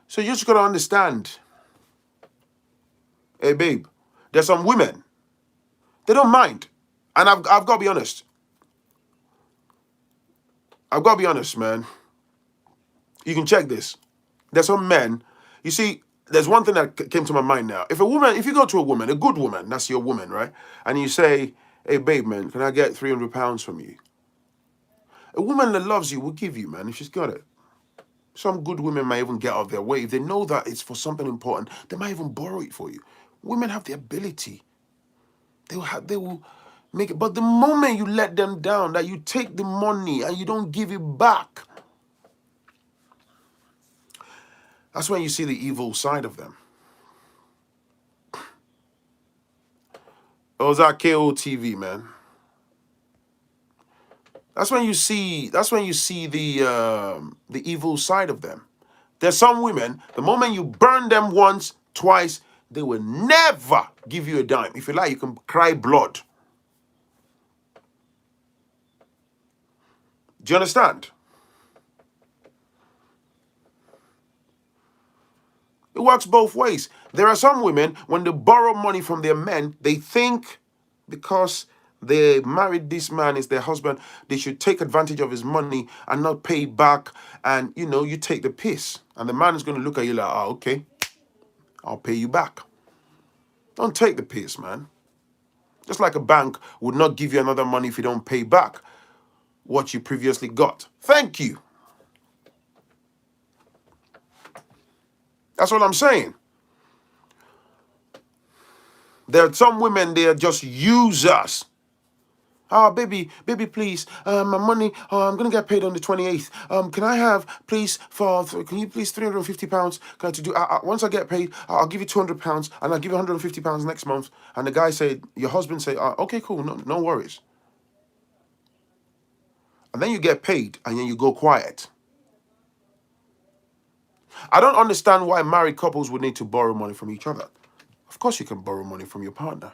So you just gotta understand, hey babe, there's some women, they don't mind. And I've got to be honest. I've got to be honest, man. You can check this. There's some men, you see, there's one thing that came to my mind now. If you go to a woman, a good woman, that's your woman, right? And you say, hey babe, man, can I get £300 from you? A woman that loves you will give you, man, if she's got it. Some good women might even get out of their way. If they know that it's for something important, they might even borrow it for you. Women have the ability. They will make it. But the moment you let them down, that you take the money and you don't give it back, that's when you see the evil side of them. Oh, is that KOTV, man? That's when you see the evil side of them. There's some women, the moment you burn them once, twice, they will never give you a dime. If you like, you can cry blood. Do you understand? It works both ways. There are some women, when they borrow money from their men, they think because they married this man, is their husband, they should take advantage of his money and not pay back. And, you take the piss. And the man is going to look at you like, oh, okay, I'll pay you back. Don't take the piss, man. Just like a bank would not give you another money if you don't pay back what you previously got. Thank you. That's what I'm saying. There are some women, they are just users. Oh, baby, please, my money, I'm going to get paid on the 28th. Can I have, please, can you please £350? Can I to do, once I get paid, I'll give you £200 and I'll give you £150 next month. And the guy said, your husband said, okay, cool, no worries. And then you get paid and then you go quiet. I don't understand why married couples would need to borrow money from each other. Of course you can borrow money from your partner.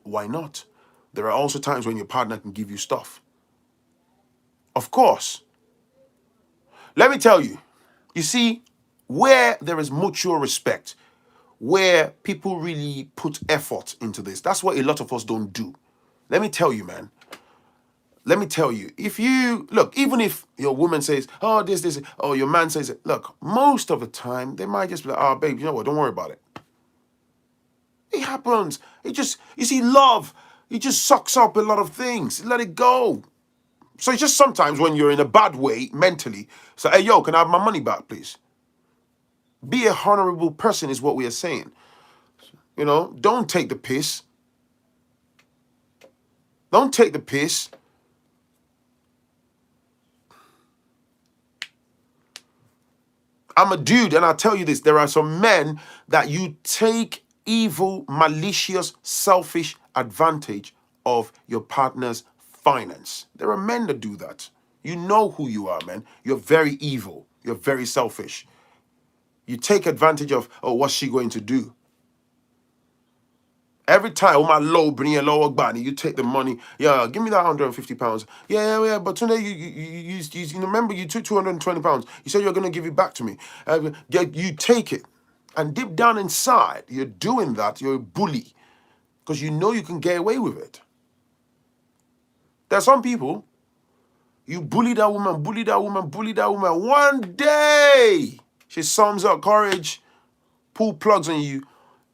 Why not? There are also times when your partner can give you stuff. Of course. Let me tell you, you see, where there is mutual respect, where people really put effort into this, that's what a lot of us don't do. Let me tell you, man. Let me tell you, if you, look, even if your woman says, oh, this, or your man says, look, most of the time, they might just be like, oh, babe, you know what, don't worry about it. It happens. You see, love, it just sucks up a lot of things. Let it go. So it's just sometimes when you're in a bad way mentally, so, hey, yo, can I have my money back, please? Be a honorable person is what we are saying. Don't take the piss. Don't take the piss. I'm a dude, and I'll tell you this. There are some men that you take evil, malicious, selfish advantage of your partner's finance. There are men that do that. You know who you are, man. You're very evil. You're very selfish. You take advantage of, oh, what's she going to do? Every time, oh, my low, bring a lower body, you take the money. Yeah, give me that £150. Yeah. But today, you remember you took £220. You said you're going to give it back to me. You take it. And deep down inside, you're doing that. You're a bully because you know you can get away with it. There are some people, you bully that woman, bully that woman, bully that woman. One day, she sums up courage, pull plugs on you,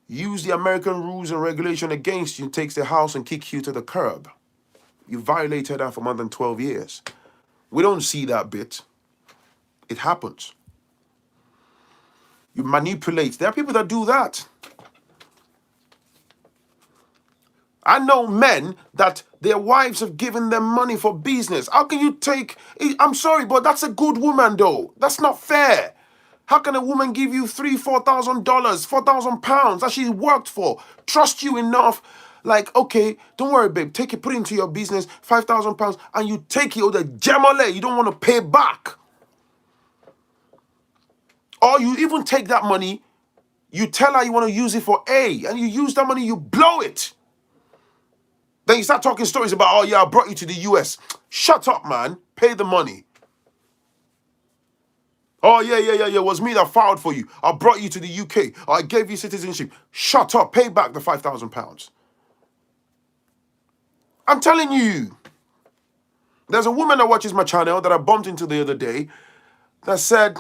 use the American rules and regulation against you, takes the house and kicks you to the curb. You violated that for more than 12 years. We don't see that bit. It happens. You manipulate. There are people that do that. I know men that their wives have given them money for business. How can you take... I'm sorry, but that's a good woman, though. That's not fair. How can a woman give you $3,000, $4,000, £4,000 that she worked for, trust you enough, like, okay, don't worry, babe, take it, put it into your business, £5,000, and you take it, or the gemole, you don't want to pay back. Or you even take that money, you tell her you want to use it for A, and you use that money, you blow it. Then you start talking stories about, oh yeah, I brought you to the US. Shut up, man. Pay the money. Oh, yeah, it was me that filed for you. I brought you to the UK. I gave you citizenship. Shut up. Pay back the £5,000. I'm telling you. There's a woman that watches my channel that I bumped into the other day that said,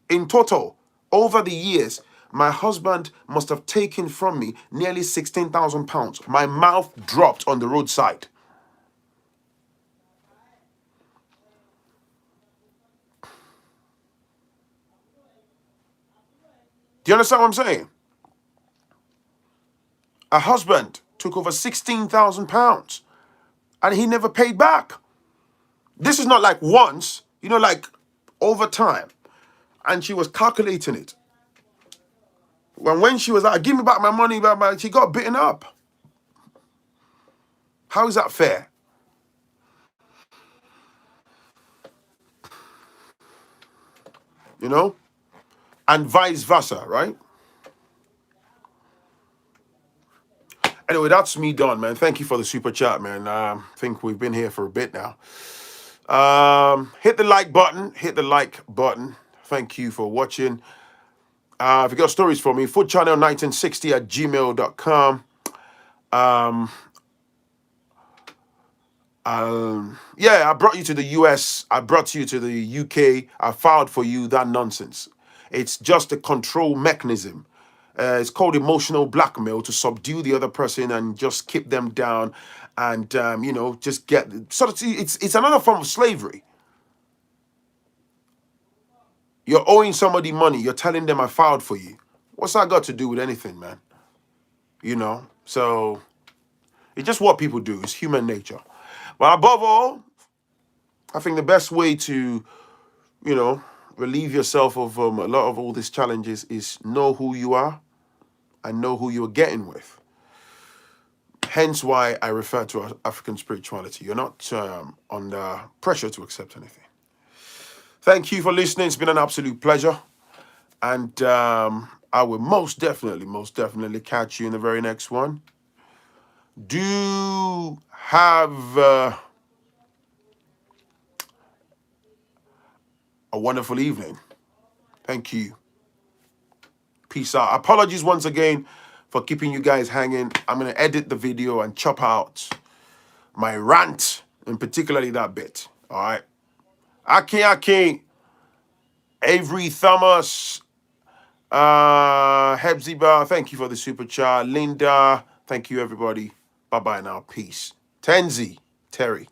in total, over the years, my husband must have taken from me nearly £16,000. My mouth dropped on the roadside. Do you understand what I'm saying? A husband took over £16,000 and he never paid back. This is not like once, like over time. And she was calculating it. When she was like, give me back my money, she got bitten up. How is that fair? And vice versa, right? Anyway, that's me done, man. Thank you for the super chat, man. I think we've been here for a bit now. Hit the like button. Thank you for watching. If you got stories for me, foodchannel1960@gmail.com. Yeah, I brought you to the US. I brought you to the UK. I filed for you. That nonsense. It's just a control mechanism. It's called emotional blackmail to subdue the other person and just keep them down, and just get it's another form of slavery. You're owing somebody money. You're telling them I filed for you. What's that got to do with anything, man? So it's just what people do. It's human nature. But above all, I think the best way to, relieve yourself of a lot of all these challenges is know who you are and know who you're getting with. Hence why I refer to African spirituality. You're not under pressure to accept anything. Thank you for listening. It's been an absolute pleasure. And I will most definitely catch you in the very next one. Do have a wonderful evening. Thank you. Peace out. Apologies once again for keeping you guys hanging. I'm going to edit the video and chop out my rant, and particularly that bit. All right. Aki, Avery Thomas, Hebziba, thank you for the super chat. Linda, thank you, everybody. Bye-bye now. Peace. Tenzi, Terry.